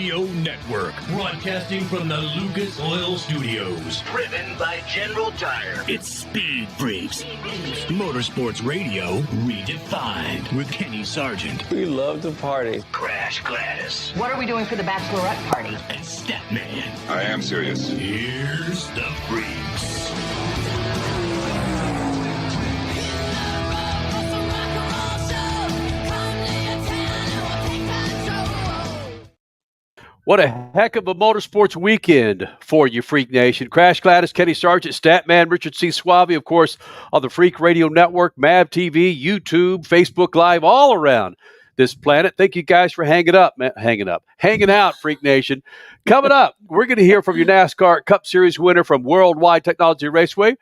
Radio Network, broadcasting from the Lucas Oil Studios. Driven by General Tire. It's Speed Freaks. Motorsports Radio redefined with Kenny Sargent. We love to party. Crash Gladys. What are we doing for the bachelorette party? And Statman. I am serious. Here's the Freaks. What a heck of a motorsports weekend for you, Freak Nation. Crash Gladys, Kenny Sargent, Statman, Richard C. Suave, of course, on the Freak Radio Network, MAV TV, YouTube, Facebook Live, all around this planet. Thank you guys for hanging out, Freak Nation. Coming up, we're going to hear from your NASCAR Cup Series winner from Worldwide Technology Raceway.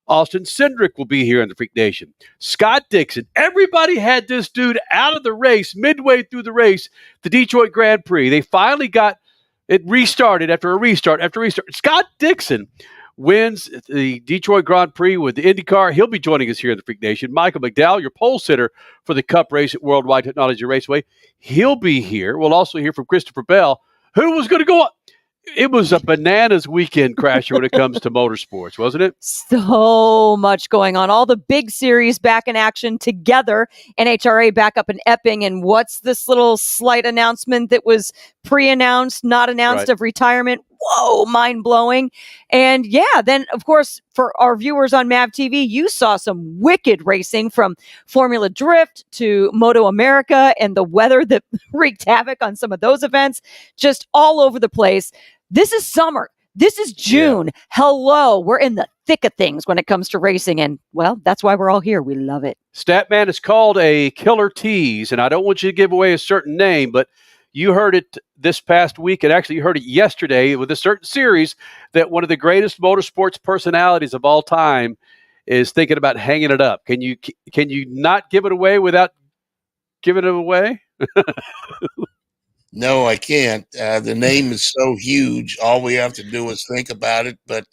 Austin Cindric will be here in the Freak Nation. Scott Dixon. Everybody had this dude out of the race midway through the race, the Detroit Grand Prix. They finally got it restarted after a restart. Scott Dixon wins the Detroit Grand Prix with the IndyCar. He'll be joining us here in the Freak Nation. Michael McDowell, your pole sitter for the Cup race at Worldwide Technology Raceway. He'll be here. We'll also hear from Christopher Bell, who was going to go on. It was a bananas weekend, Crasher, when it comes to motorsports, wasn't it? So much going on. All the big series back in action together. NHRA back up in Epping. And what's this little slight announcement that was pre-announced, not announced of retirement? Whoa, mind-blowing. And yeah, then, of course, for our viewers on MAV TV, you saw some wicked racing from Formula Drift to Moto America and the weather that wreaked havoc on some of those events, just all over the place. This is summer. This is June. Yeah. Hello. We're in the thick of things when it comes to racing. And, well, that's why we're all here. We love it. Statman is called a killer tease, and I don't want you to give away a certain name, but you heard it this past week, and actually you heard it yesterday with a certain series that one of the greatest motorsports personalities of all time is thinking about hanging it up. Can you not give it away without giving it away? No, I can't. The name is so huge. All we have to do is think about it. But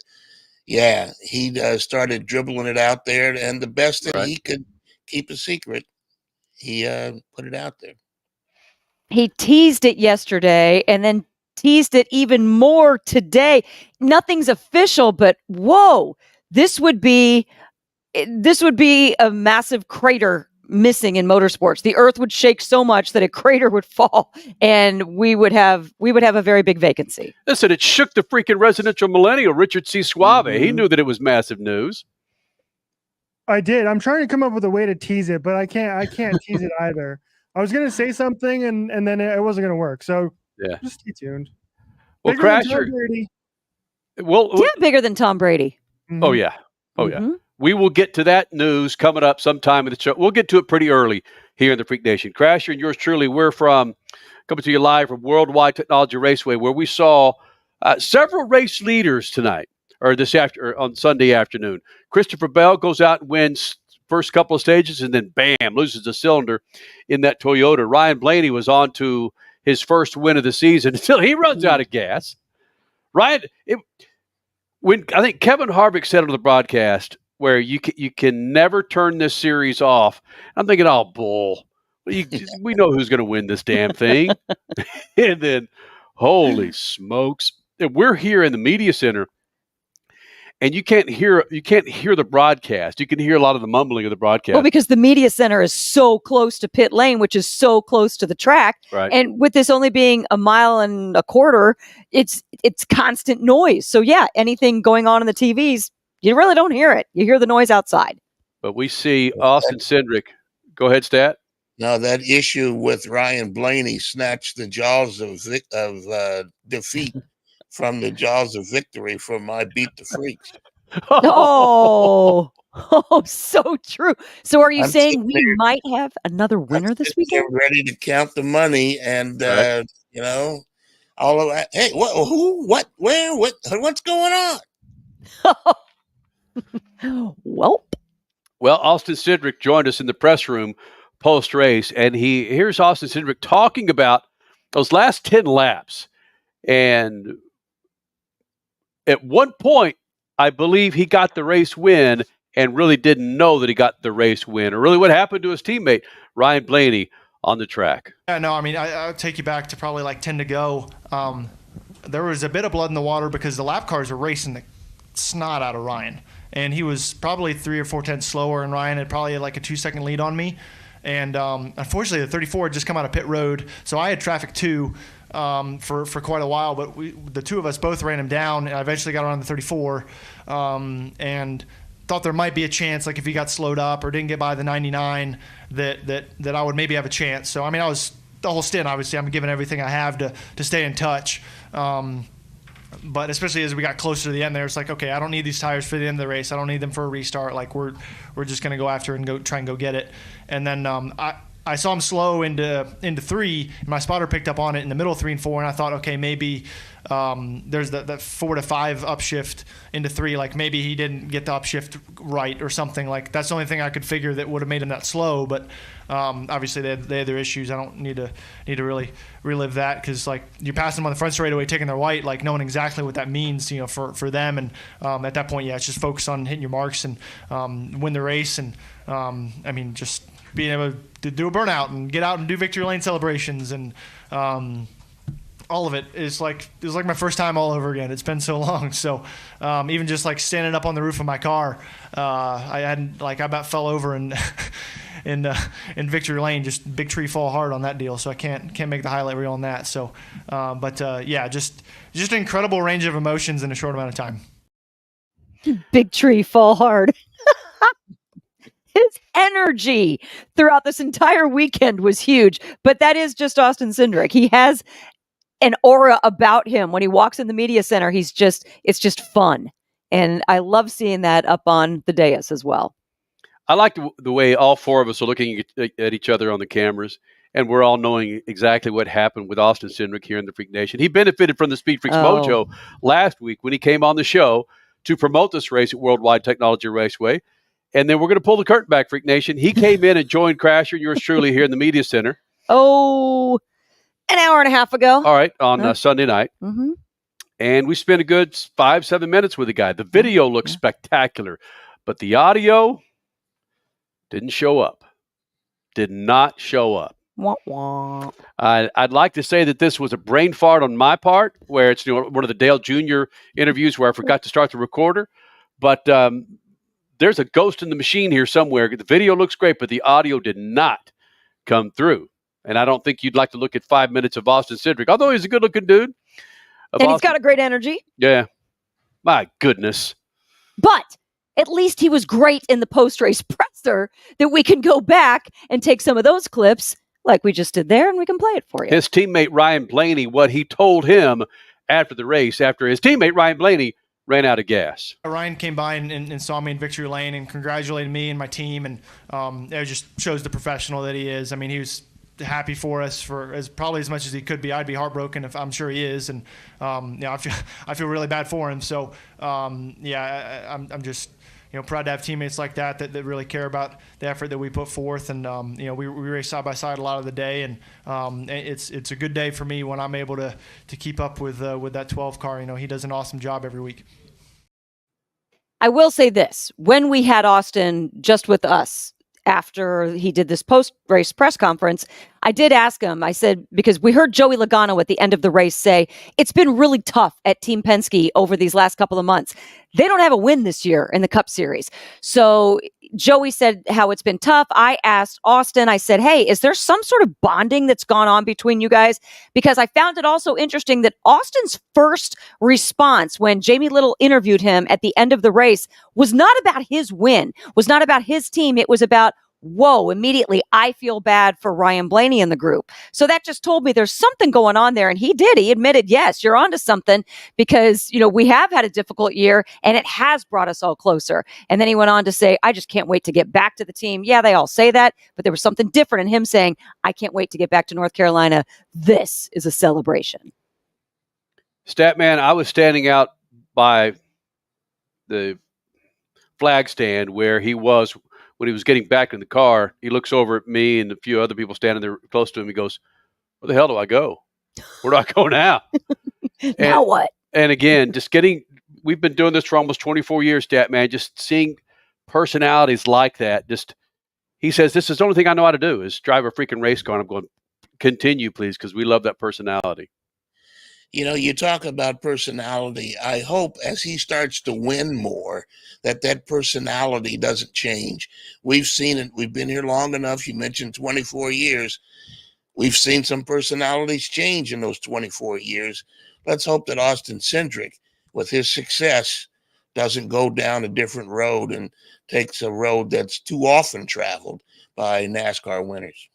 yeah, he started dribbling it out there, and the best that he could keep a secret, he put it out there. He teased it yesterday and then teased it even more today. Nothing's official, but whoa, this would be a massive crater missing in motorsports. The earth would shake so much that a crater would fall and we would have a very big vacancy. Listen, it shook the freaking residential millennial, Richard C. Suave. Mm-hmm. He knew that it was massive news. I did. I'm trying to come up with a way to tease it, but I can't tease it either. I was going to say something and then it wasn't going to work. So yeah, just stay tuned. Well, Crasher. Bigger than Tom Brady. Mm-hmm. Oh yeah. We will get to that news coming up sometime in the show. We'll get to it pretty early here in the Freak Nation. Crasher and yours truly, we're coming to you live from Worldwide Technology Raceway, where we saw several race leaders tonight or on Sunday afternoon. Christopher Bell goes out and wins first couple of stages, and then bam, loses a cylinder in that Toyota. Ryan Blaney was on to his first win of the season until he runs out of gas. Ryan, I think Kevin Harvick said on the broadcast where you can never turn this series off. I'm thinking, oh, bull. We know who's going to win this damn thing. And then, holy smokes. We're here in the media center, and you can't hear the broadcast. You can hear a lot of the mumbling of the broadcast. Well, because the media center is so close to pit lane, which is so close to the track. Right. And with this only being a mile and a quarter, it's constant noise. So yeah, anything going on in the TVs, you really don't hear it. You hear the noise outside. But we see Austin Cindric. Go ahead, Stat. No, that issue with Ryan Blaney snatched the jaws of defeat from the jaws of victory from my Beat the Freaks. Oh, so true. So are you saying we might have another winner this weekend? Get ready to count the money and, all of that. Hey, who, what, where, what's going on? Well, Austin Cindric joined us in the press room post-race, and here's Austin Cindric talking about those last 10 laps. And at one point, I believe he got the race win and really didn't know that he got the race win, or really what happened to his teammate, Ryan Blaney, on the track. Yeah, no, I mean, I'll take you back to probably like 10 to go. There was a bit of blood in the water because the lap cars were racing the snot out of Ryan. And he was probably 3 or 4 tenths slower, and Ryan had probably like a 2-second lead on me. And unfortunately, the 34 had just come out of pit road, so I had traffic too for quite a while. But the two of us both ran him down, and I eventually got around the 34 and thought there might be a chance, like if he got slowed up or didn't get by the 99, that I would maybe have a chance. So I mean, I was the whole stint. Obviously, I'm giving everything I have to stay in touch. But especially as we got closer to the end there, it's like, okay, I don't need these tires for the end of the race. I don't need them for a restart. Like we're just going to go after and try and go get it. And then I saw him slow into 3, and my spotter picked up on it in the middle of 3 and 4, and I thought, okay, maybe there's that 4 to 5 upshift into 3. Like maybe he didn't get the upshift right or something. Like that's the only thing I could figure that would have made him that slow. But obviously they had their issues. I don't need to really relive that, because like you're passing them on the front straightaway, taking their white, like knowing exactly what that means, for them. And at that point, yeah, it's just focus on hitting your marks and win the race. And I mean, just being able to do a burnout and get out and do victory lane celebrations and all of it is like, it was like my first time all over again. It's been so long. So even just like standing up on the roof of my car, I about fell over and in victory lane, just big tree fall hard on that deal. So I can't make the highlight reel on that. So yeah, just an incredible range of emotions in a short amount of time. Big tree fall hard. His energy throughout this entire weekend was huge, but that is just Austin Cindric. He has an aura about him. When he walks in the media center, it's just fun. And I love seeing that up on the dais as well. I like the way all 4 of us are looking at each other on the cameras, and we're all knowing exactly what happened with Austin Cindric here in the Freak Nation. He benefited from the SpeedFreaks mojo last week when he came on the show to promote this race at Worldwide Technology Raceway. And then we're going to pull the curtain back, Freak Nation. He came in and joined Crasher and yours truly here in the media center. Oh, an hour and a half ago. All right, on Sunday night. Mm-hmm. And we spent a good 5-7 minutes with the guy. The video looks spectacular, but the audio didn't show up. Did not show up. Wah, wah. I'd like to say that this was a brain fart on my part, where it's one of the Dale Jr. interviews where I forgot to start the recorder. But there's a ghost in the machine here somewhere. The video looks great, but the audio did not come through. And I don't think you'd like to look at 5 minutes of Austin Cindric, although he's a good-looking dude. And he's got a great energy. Yeah. My goodness. But at least he was great in the post-race presser that we can go back and take some of those clips like we just did there, and we can play it for you. His teammate Ryan Blaney, what he told him after the race, after his teammate Ryan Blaney ran out of gas. Ryan came by and saw me in victory lane and congratulated me and my team, and it just shows the professional that he is. I mean, he was happy for us for probably as much as he could be. I'd be heartbroken if I'm sure he is, and I feel really bad for him. So I'm just proud to have teammates like that really care about the effort that we put forth, and we race side by side a lot of the day, and it's a good day for me when I'm able to keep up with that 12 car. He does an awesome job every week. I will say this: when we had Austin just with us after he did this post-race press conference, I did ask him, I said, because we heard Joey Logano at the end of the race say, it's been really tough at Team Penske over these last couple of months. They don't have a win this year in the Cup Series. So Joey said how it's been tough. I asked Austin, I said, hey, is there some sort of bonding that's gone on between you guys? Because I found it also interesting that Austin's first response when Jamie Little interviewed him at the end of the race was not about his win, was not about his team. It was about, whoa, immediately I feel bad for Ryan Blaney in the group. So that just told me there's something going on there. And he did. He admitted, yes, you're onto something, because, we have had a difficult year and it has brought us all closer. And then he went on to say, I just can't wait to get back to the team. Yeah, they all say that, but there was something different in him saying, I can't wait to get back to North Carolina. This is a celebration. Statman, I was standing out by the flag stand where he was when he was getting back in the car. He looks over at me and a few other people standing there close to him. He goes, where the hell do I go? Where do I go now? Now what? And again, we've been doing this for almost 24 years, Statman, just seeing personalities like that, just he says, this is the only thing I know how to do is drive a freaking race car. And I'm going, continue, please, because we love that personality. You know, you talk about personality. I hope as he starts to win more, that personality doesn't change. We've seen it. We've been here long enough. You mentioned 24 years. We've seen some personalities change in those 24 years. Let's hope that Austin Cindric, with his success, doesn't go down a different road and takes a road that's too often traveled by NASCAR winners.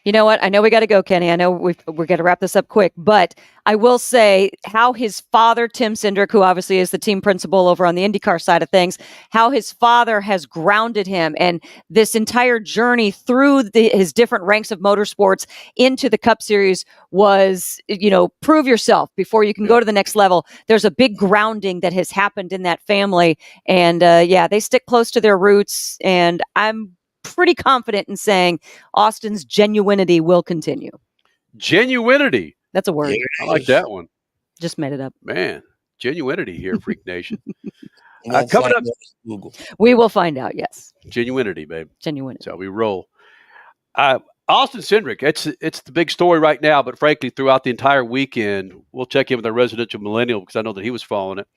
You know what? I know we got to go, Kenny. I know we're going to wrap this up quick, but I will say how his father, Tim Cindric, who obviously is the team principal over on the IndyCar side of things, how his father has grounded him, and this entire journey through his different ranks of motorsports into the Cup Series was, prove yourself before you can go to the next level. There's a big grounding that has happened in that family, and they stick close to their roots, and I'm pretty confident in saying Austin's genuinity will continue. Genuinity. That's a word. I like that one. Just made it up. Man, genuinity here, Freak Nation. Coming up, Google. We will find out, yes. Genuinity, babe. Genuinity. So we roll. Austin Cindric, it's the big story right now, but frankly, throughout the entire weekend, we'll check in with our residential millennial because I know that he was following it.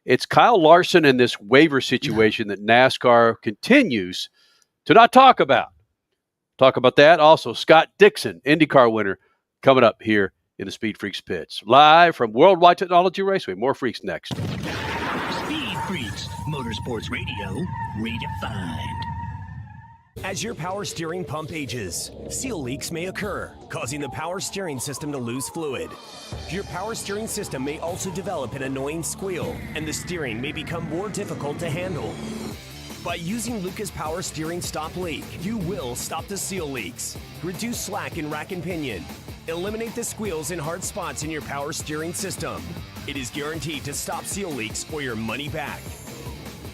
It's Kyle Larson and this waiver situation that NASCAR continues to not talk about. Talk about that. Also, Scott Dixon, IndyCar winner, coming up here in the Speed Freaks pits. Live from Worldwide Technology Raceway. More Freaks next. Speed Freaks, Motorsports Radio, redefined. As your power steering pump ages, seal leaks may occur, causing the power steering system to lose fluid. Your power steering system may also develop an annoying squeal, and the steering may become more difficult to handle. By using Lucas Power Steering Stop Leak, you will stop the seal leaks, reduce slack in rack and pinion, eliminate the squeals and hard spots in your power steering system. It is guaranteed to stop seal leaks or your money back.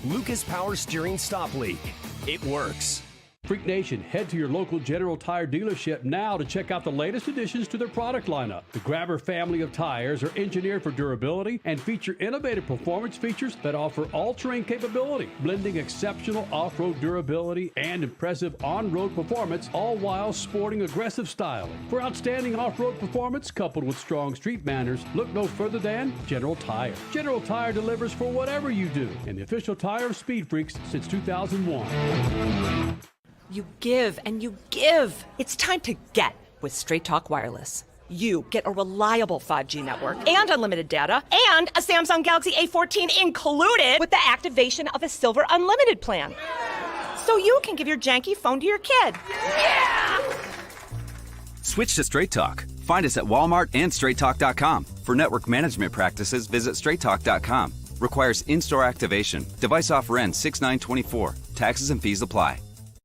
Lucas Power Steering Stop Leak. It works. Freak Nation, head to your local General Tire dealership now to check out the latest additions to their product lineup. The Grabber family of tires are engineered for durability and feature innovative performance features that offer all-terrain capability, blending exceptional off-road durability and impressive on-road performance, all while sporting aggressive styling. For outstanding off-road performance coupled with strong street manners, look no further than General Tire. General Tire delivers for whatever you do, and the official tire of Speed Freaks since 2001. You give and you give. It's time to get with Straight Talk Wireless. You get a reliable 5G network and unlimited data and a Samsung Galaxy A14 included with the activation of a Silver Unlimited plan. So you can give your janky phone to your kid. Yeah! Switch to Straight Talk. Find us at Walmart and StraightTalk.com. For network management practices, visit StraightTalk.com. Requires in-store activation. Device offer ends 6/9/24. Taxes and fees apply.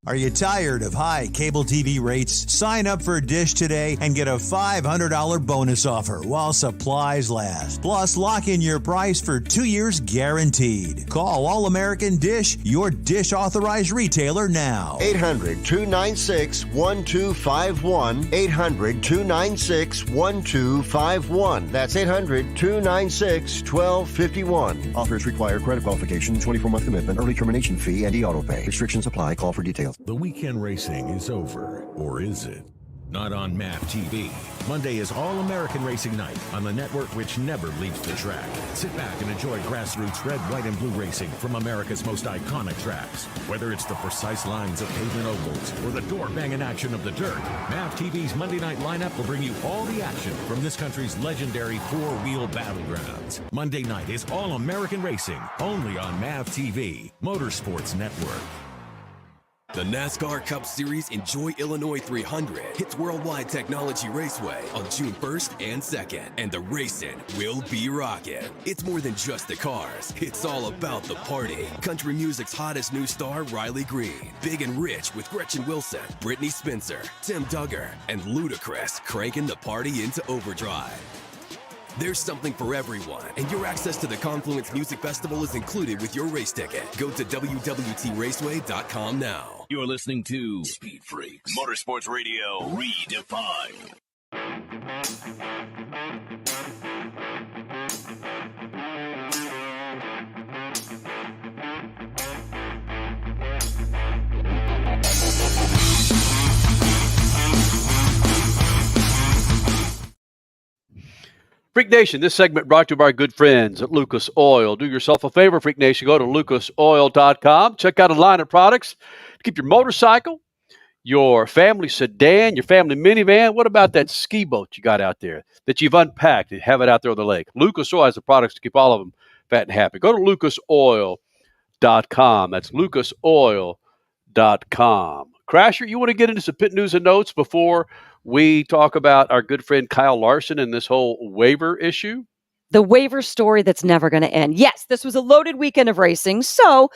Are you tired of high cable TV rates? Sign up for Dish today and get a $500 bonus offer while supplies last. Plus, lock in your price for 2 years guaranteed. Call All American Dish, your Dish authorized retailer now. 800-296-1251. 800-296-1251. That's 800-296-1251. Offers require credit qualification, 24-month commitment, early termination fee, and e-auto pay. Restrictions apply. Call for details. The weekend racing is over, or is it? Not on MAV TV. Monday is All-American Racing Night on the network which never leaves the track. Sit back and enjoy grassroots red, white, and blue racing from America's most iconic tracks. Whether it's the precise lines of pavement ovals or the door-banging action of the dirt, MAV TV's Monday night lineup will bring you all the action from this country's legendary four-wheel battlegrounds. Monday night is All-American Racing, only on MAV TV, Motorsports Network. The NASCAR Cup Series Enjoy Illinois 300 hits Worldwide Technology Raceway on June 1st and 2nd, and the racing will be rocking. It's more than just the cars, it's all about the party. Country music's hottest new star, Riley Green, Big and Rich with Gretchen Wilson, Brittany Spencer, Tim Duggar, and Ludacris cranking the party into overdrive. There's something for everyone, and your access to the Confluence Music Festival is included with your race ticket. Go to WWTRaceway.com now. You're listening to Speed Freaks, Motorsports Radio, redefined. Freak Nation, this segment brought to you by our good friends at Lucas Oil. Do yourself a favor, Freak Nation. Go to lucasoil.com. Check out a line of products to keep your motorcycle, your family sedan, your family minivan. What about that ski boat you got out there that you've unpacked and have it out there on the lake? Lucas Oil has the products to keep all of them fat and happy. Go to lucasoil.com. That's lucasoil.com. Crasher, you want to get into some pit news and notes before we talk about our good friend Kyle Larson and this whole waiver issue? The waiver story that's never going to end. Yes, this was a loaded weekend of racing, so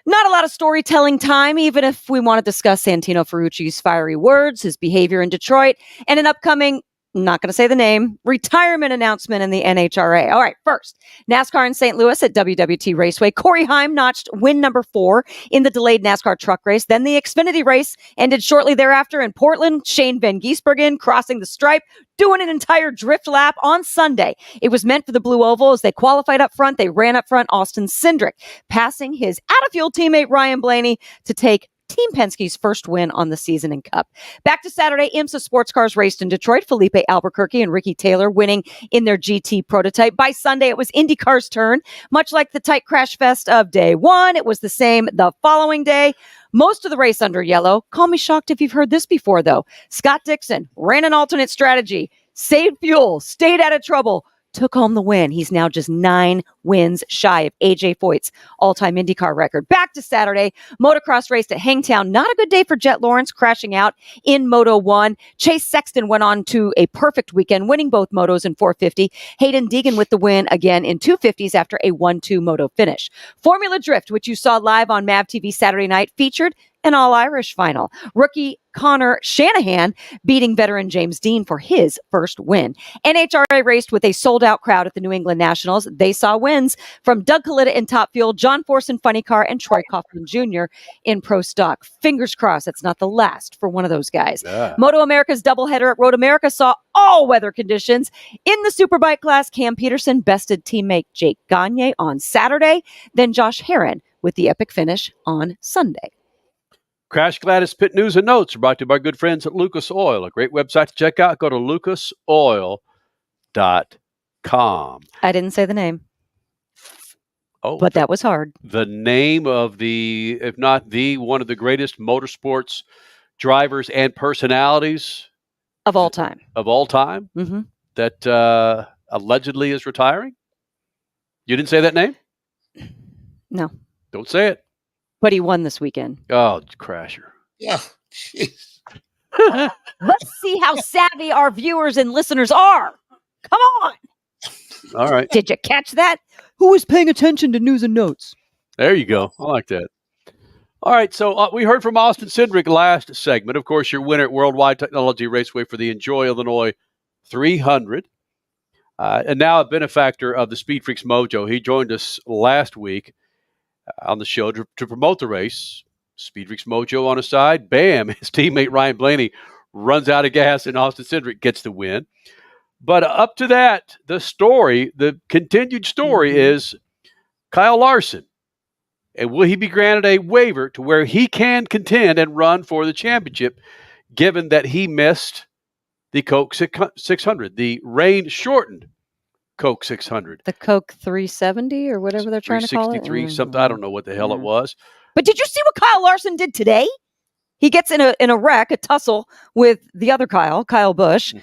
not a lot of storytelling time, even if we want to discuss Santino Ferrucci's fiery words, his behavior in Detroit, and an upcoming, not going to say the name, retirement announcement in the NHRA. All right, first, NASCAR in St. Louis at WWT Raceway. Corey Heim notched win number 4 in the delayed NASCAR truck race. Then the Xfinity race ended shortly thereafter in Portland. Shane Van Gisbergen crossing the stripe, doing an entire drift lap on Sunday. It was meant for the Blue Oval as they qualified up front. They ran up front Austin Cindric, passing his out-of-fuel teammate Ryan Blaney to take Team Penske's first win on the season in Cup. Back to Saturday, IMSA sports cars raced in Detroit. Felipe Albuquerque and Ricky Taylor winning in their GT prototype. By Sunday, it was IndyCar's turn. Much like the tight crash fest of day one, it was the same the following day. Most of the race under yellow. Call me shocked if you've heard this before, though. Scott Dixon ran an alternate strategy, saved fuel, stayed out of trouble, took home the win. He's now just 9 wins shy of AJ Foyt's all-time IndyCar record. Back to Saturday, motocross raced at Hangtown. Not a good day for Jet Lawrence, crashing out in Moto 1. Chase Sexton went on to a perfect weekend, winning both motos in 450. Hayden Deegan with the win again in 250s after a 1-2 moto finish. Formula Drift, which you saw live on MAV TV Saturday night, featured an all-Irish final. Rookie Connor Shanahan beating veteran James Dean for his first win. NHRA raced with a sold-out crowd at the New England Nationals. They saw wins from Doug Kalitta in Top Fuel, John Force in Funny Car, and Troy Kaufman Jr. in Pro Stock. Fingers crossed it's not the last for one of those guys. Yeah. Moto America's doubleheader at Road America saw all weather conditions. In the Superbike class, Cam Peterson bested teammate Jake Gagne on Saturday, then Josh Herron with the epic finish on Sunday. Crash Gladys Pit News and Notes are brought to you by our good friends at Lucas Oil, a great website to check out. Go to lucasoil.com. I didn't say the name. Oh, but that was hard. The name of the, if not the, one of the greatest motorsports drivers and personalities of all time. Mm-hmm. That allegedly is retiring. You didn't say that name? No. Don't say it. But he won this weekend. Oh, Crasher. Yeah. Jeez. Let's see how savvy our viewers and listeners are. Come on. All right. Did you catch that? Who was paying attention to news and notes? There you go. I like that. All right. So we heard from Austin Cindric last segment. Of course, your winner at Worldwide Technology Raceway for the Enjoy Illinois 300. And now a benefactor of the SpeedFreaks Mojo. He joined us last week on the show to promote the race. SpeedFreaks Mojo on his side. Bam! His teammate Ryan Blaney runs out of gas and Austin Cindric gets the win. But up to that, the continued story is Kyle Larson. And will he be granted a waiver to where he can contend and run for the championship, given that he missed the Coke 600, the rain-shortened Coke 600. The Coke 370 or whatever they're trying to call it. 363, something. I don't know what the hell it was. But did you see what Kyle Larson did today? He gets in a wreck, a tussle with the other Kyle Busch,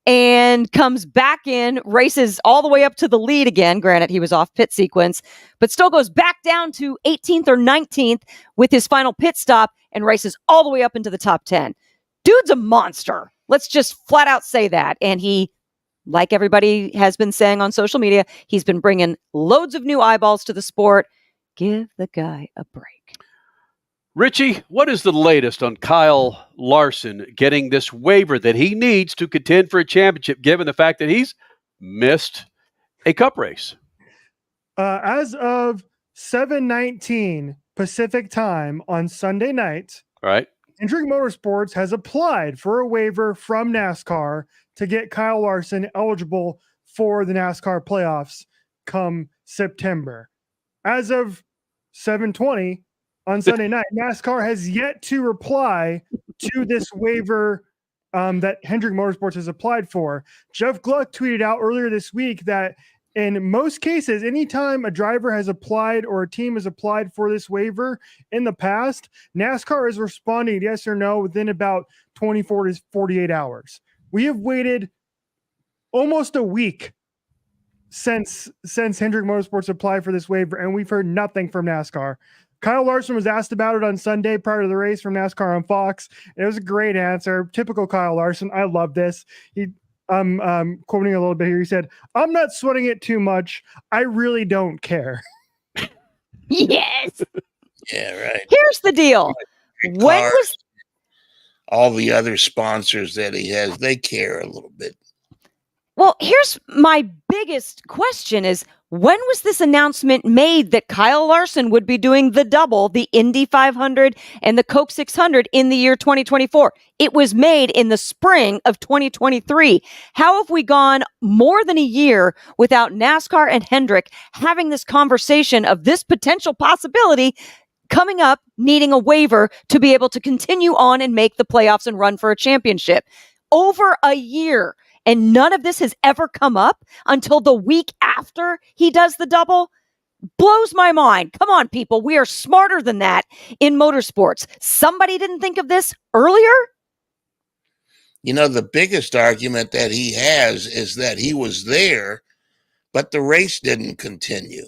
and comes back in, races all the way up to the lead again. Granted, he was off pit sequence, but still goes back down to 18th or 19th with his final pit stop and races all the way up into the top 10. Dude's a monster. Let's just flat out say that. And he, like everybody has been saying on social media, he's been bringing loads of new eyeballs to the sport. Give the guy a break. Richie, what is the latest on Kyle Larson getting this waiver that he needs to contend for a championship, given the fact that he's missed a cup race? As of 7:19 Pacific time on Sunday night, right? Cindric Motorsports has applied for a waiver from NASCAR to get Kyle Larson eligible for the NASCAR playoffs come September. As of 7:20 on Sunday night, NASCAR has yet to reply to this waiver that Hendrick Motorsports has applied for. Jeff Gluck tweeted out earlier this week that in most cases, anytime a driver has applied or a team has applied for this waiver in the past, NASCAR is responding yes or no within about 24 to 48 hours. We have waited almost a week since Hendrick Motorsports applied for this waiver, and we've heard nothing from NASCAR. Kyle Larson was asked about it on Sunday prior to the race from NASCAR on Fox. It was a great answer. Typical Kyle Larson. I love this. I'm quoting a little bit here. He said, "I'm not sweating it too much. I really don't care." Yes. Yeah, right. Here's the deal. When was all the other sponsors that he has, they care a little bit. Well, here's my biggest question is, when was this announcement made that Kyle Larson would be doing the double, the Indy 500 and the Coke 600 in the year 2024? It was made in the spring of 2023. How have we gone more than a year without NASCAR and Hendrick having this conversation of this potential possibility coming up, needing a waiver to be able to continue on and make the playoffs and run for a championship? Over a year. And none of this has ever come up until the week after he does the double. Blows my mind. Come on, people. We are smarter than that in motorsports. Somebody didn't think of this earlier? You know, the biggest argument that he has is that he was there, but the race didn't continue.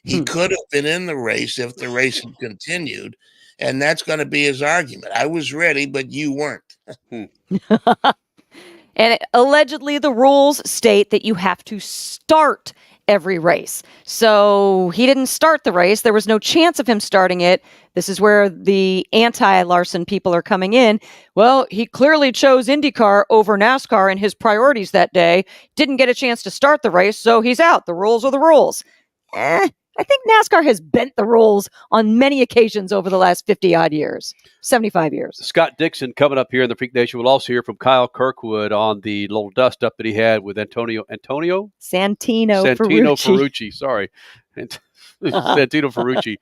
He could have been in the race if the race had continued, and that's going to be his argument. I was ready, but you weren't. And allegedly, the rules state that you have to start every race. So he didn't start the race. There was no chance of him starting it. This is where the anti-Larson people are coming in. Well, he clearly chose IndyCar over NASCAR in his priorities that day. Didn't get a chance to start the race, so he's out. The rules are the rules. I think NASCAR has bent the rules on many occasions over the last 50-odd years, 75 years. Scott Dixon coming up here in the Freak Nation. We'll also hear from Kyle Kirkwood on the little dust-up that he had with Santino Ferrucci. Sorry. Santino Ferrucci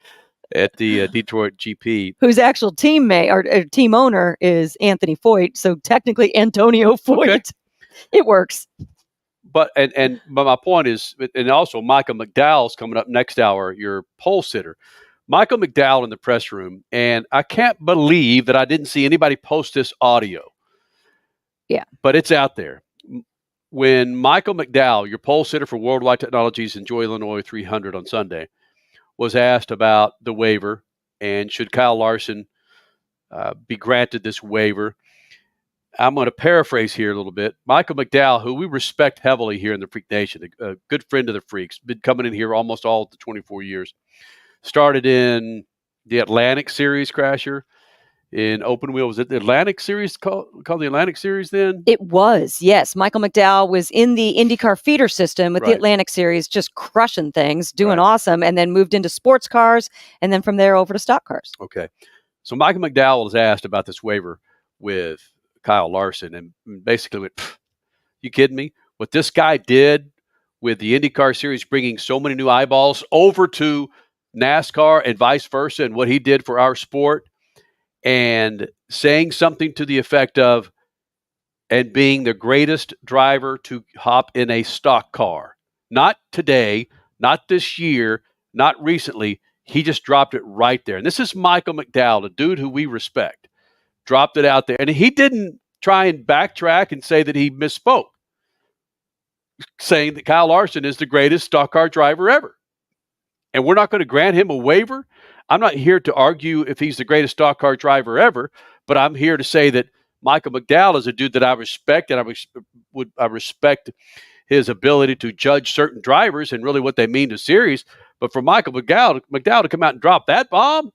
at the Detroit GP. Whose actual teammate or team owner is Anthony Foyt, so technically Antonio Foyt. Okay. It works. But my point is, and also Michael McDowell's coming up next hour, your pole sitter. Michael McDowell in the press room, and I can't believe that I didn't see anybody post this audio. Yeah. But it's out there. When Michael McDowell, your pole sitter for Worldwide Technologies Enjoy Illinois 300 on Sunday, was asked about the waiver and should Kyle Larson be granted this waiver, I'm going to paraphrase here a little bit. Michael McDowell, who we respect heavily here in the Freak Nation, a good friend of the Freaks, been coming in here almost all of the 24 years. Started in the Atlantic Series, Crasher, in open wheel. Was it the Atlantic Series called the Atlantic Series then? It was, yes. Michael McDowell was in the IndyCar feeder system with the Atlantic Series, just crushing things, doing awesome, and then moved into sports cars, and then from there over to stock cars. Okay. So Michael McDowell was asked about this waiver with Kyle Larson and basically went, you kidding me? What this guy did with the IndyCar series, bringing so many new eyeballs over to NASCAR and vice versa, and what he did for our sport, and saying something to the effect of, and being the greatest driver to hop in a stock car. Not today, not this year, not recently. He just dropped it right there. And this is Michael McDowell, a dude who we respect. Dropped it out there. And he didn't try and backtrack and say that he misspoke, saying that Kyle Larson is the greatest stock car driver ever. And we're not going to grant him a waiver. I'm not here to argue if he's the greatest stock car driver ever, but I'm here to say that Michael McDowell is a dude that I respect, and I respect his ability to judge certain drivers and really what they mean to series. But for Michael McDowell to come out and drop that bomb,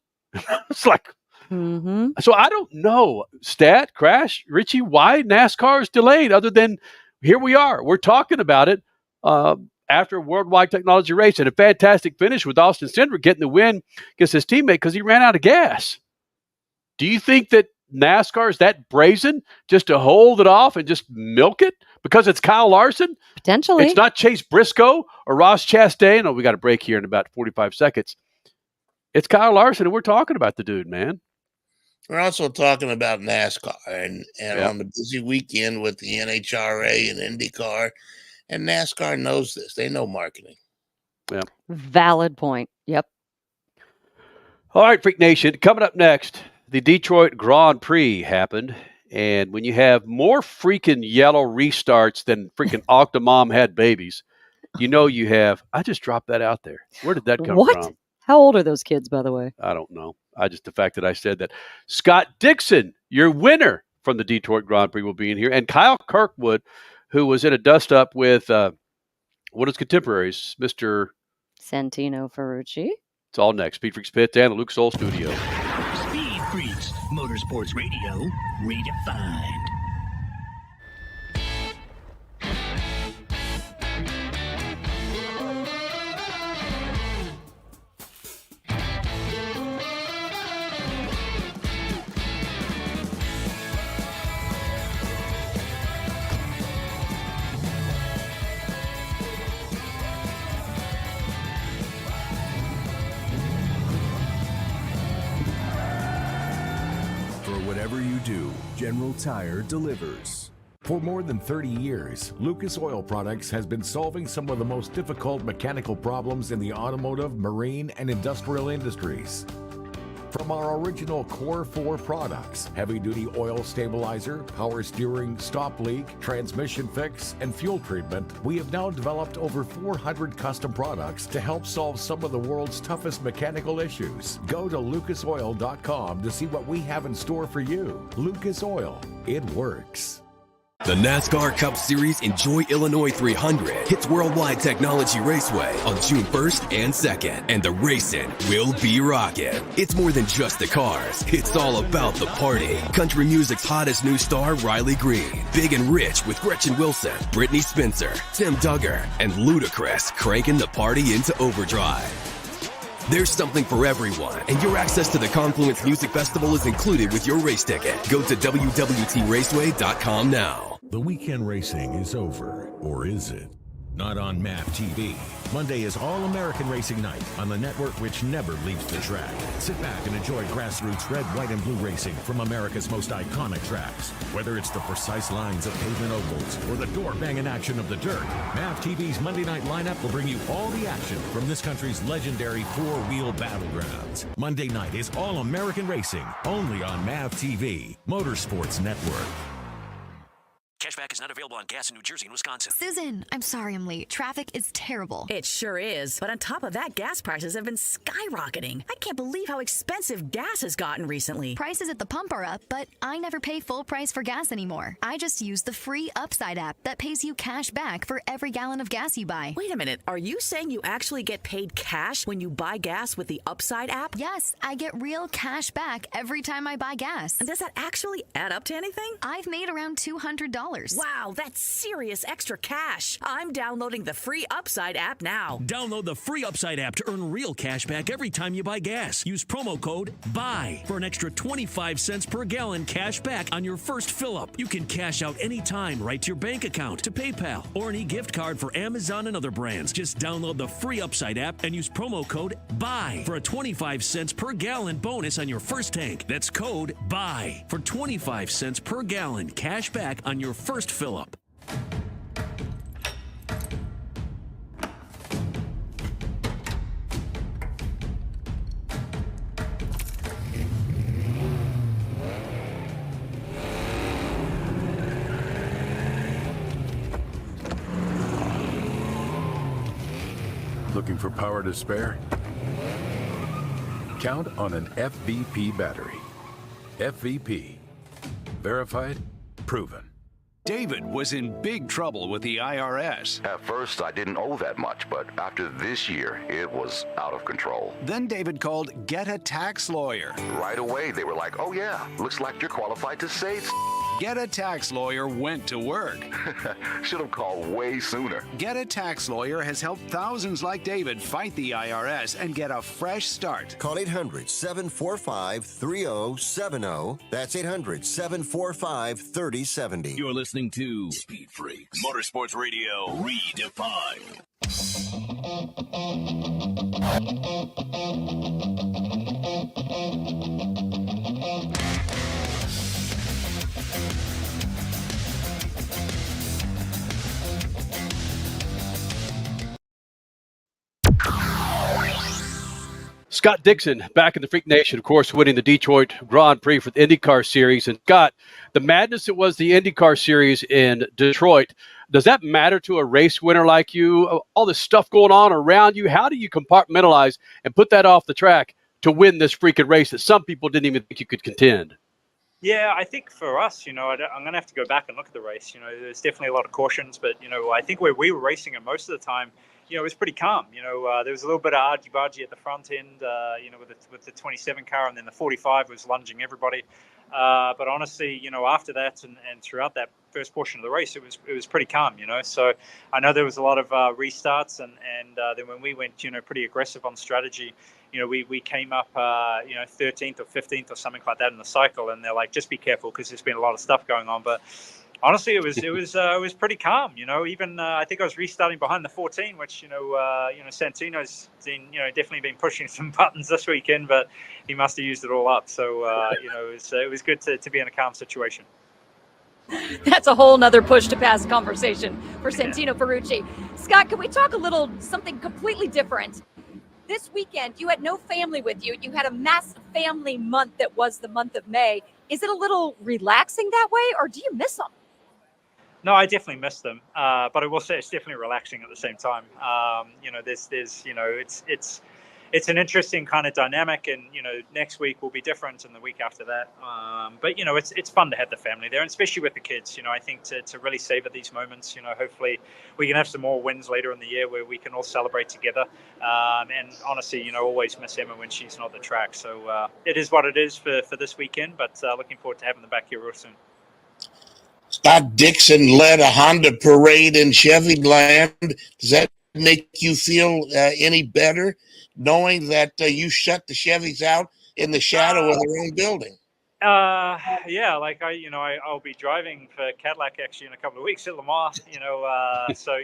it's like, So I don't know, Stat, Crash, Richie, why NASCAR is delayed other than here we are. We're talking about it after a Worldwide Technology race and a fantastic finish with Austin Cindric getting the win against his teammate because he ran out of gas. Do you think that NASCAR is that brazen just to hold it off and just milk it because it's Kyle Larson? Potentially. It's not Chase Briscoe or Ross Chastain. Oh, we got a break here in about 45 seconds. It's Kyle Larson, and we're talking about the dude, man. We're also talking about NASCAR and on the busy weekend with the NHRA and IndyCar, and NASCAR knows this. They know marketing. Yeah. Valid point. Yep. All right, Freak Nation. Coming up next, the Detroit Grand Prix happened. And when you have more freaking yellow restarts than freaking Octomom had babies, you know you have. I just dropped that out there. Where did that come from? How old are those kids, by the way? I don't know. The fact that I said that. Scott Dixon, your winner from the Detroit Grand Prix, will be in here. And Kyle Kirkwood, who was in a dust-up with one of his contemporaries, Mr. Santino Ferrucci. It's all next. Speed Freaks Pit and the Luke Soul Studio. Speed Freaks, Motorsports Radio, redefined. Whatever you do, General Tire delivers. For more than 30 years, Lucas Oil Products has been solving some of the most difficult mechanical problems in the automotive, marine, and industrial industries. From our original Core 4 products, heavy-duty oil stabilizer, power steering, stop leak, transmission fix, and fuel treatment, we have now developed over 400 custom products to help solve some of the world's toughest mechanical issues. Go to lucasoil.com to see what we have in store for you. Lucas Oil, it works. The NASCAR Cup Series Enjoy Illinois 300 hits Worldwide Technology Raceway on June 1st and 2nd, and the racing will be rocking. It's more than just the cars. It's all about the party. Country music's hottest new star, Riley Green. Big and Rich with Gretchen Wilson, Brittany Spencer, Tim Duggar, and Ludacris cranking the party into overdrive. There's something for everyone, and your access to the Confluence Music Festival is included with your race ticket. Go to WWTRaceway.com now. The weekend racing is over, or is it? Not on MAV TV. Monday is All-American Racing Night on the network which never leaves the track. Sit back and enjoy grassroots red, white, and blue racing from America's most iconic tracks. Whether it's the precise lines of pavement ovals or the door-banging action of the dirt, MAV TV's Monday night lineup will bring you all the action from this country's legendary four-wheel battlegrounds. Monday night is All-American Racing, only on MAV TV, Motorsports Network. Cashback is not available on gas in New Jersey and Wisconsin. Susan, I'm sorry I'm late. Traffic is terrible. It sure is. But on top of that, gas prices have been skyrocketing. I can't believe how expensive gas has gotten recently. Prices at the pump are up, but I never pay full price for gas anymore. I just use the free Upside app that pays you cash back for every gallon of gas you buy. Wait a minute. Are you saying you actually get paid cash when you buy gas with the Upside app? Yes, I get real cash back every time I buy gas. And does that actually add up to anything? I've made around $200. Wow, that's serious extra cash. I'm downloading the free Upside app now. Download the free Upside app to earn real cash back every time you buy gas. Use promo code BUY for an extra 25 cents per gallon cash back on your first fill-up. You can cash out anytime right to your bank account, to PayPal, or an e-gift card for Amazon and other brands. Just download the free Upside app and use promo code BUY for a 25 cents per gallon bonus on your first tank. That's code BUY for 25 cents per gallon cash back on your first fill-up. Looking for power to spare? Count on an FVP battery. FVP. Verified, proven. David was in big trouble with the IRS. At first, I didn't owe that much, but after this year, it was out of control. Then David called Get a Tax Lawyer. Right away, they were like, oh yeah, looks like you're qualified to save. Get a Tax Lawyer went to work. Should have called way sooner. Get a Tax Lawyer has helped thousands like David fight the IRS and get a fresh start. Call 800-745-3070. That's 800-745-3070. You're listening to Speed Freaks, Motorsports Radio, redefined. Scott Dixon back in the Freak Nation, of course, winning the Detroit Grand Prix for the IndyCar Series. And Scott, the madness that was the IndyCar Series in Detroit, does that matter to a race winner like you? All this stuff going on around you, how do you compartmentalize and put that off the track to win this freaking race that some people didn't even think you could contend? Yeah, I think for us, I'm going to have to go back and look at the race. There's definitely a lot of cautions, but, I think where we were racing it most of the time, it was pretty calm. There was a little bit of argy-bargy at the front end, with the 27 car, and then the 45 was lunging everybody. But honestly, after that and throughout that first portion of the race, it was pretty calm, So I know there was a lot of restarts, and then when we went, pretty aggressive on strategy, we came up, 13th or 15th or something like that in the cycle, and they're like, just be careful because there's been a lot of stuff going on. But honestly, it was pretty calm. Even I think I was restarting behind the 14, which Santino's been definitely been pushing some buttons this weekend, but he must have used it all up. So it was good to be in a calm situation. That's a whole nother push to pass conversation for Santino Ferrucci. Scott, can we talk a little something completely different? This weekend, you had no family with you. You had a massive family month that was the month of May. Is it a little relaxing that way, or do you miss them? No, I definitely miss them. But I will say it's definitely relaxing at the same time. It's an interesting kind of dynamic, and next week will be different, and the week after that. But it's fun to have the family there, and especially with the kids. I think to really savor these moments. Hopefully we can have some more wins later in the year where we can all celebrate together. And honestly, always miss Emma when she's not at the track. So it is what it is for this weekend. But looking forward to having them back here real soon. Scott Dixon led a Honda parade in Chevy land. Does that make you feel any better, knowing that you shut the Chevys out in the shadow of their own building? Yeah, I'll be driving for Cadillac actually in a couple of weeks at Lamar. So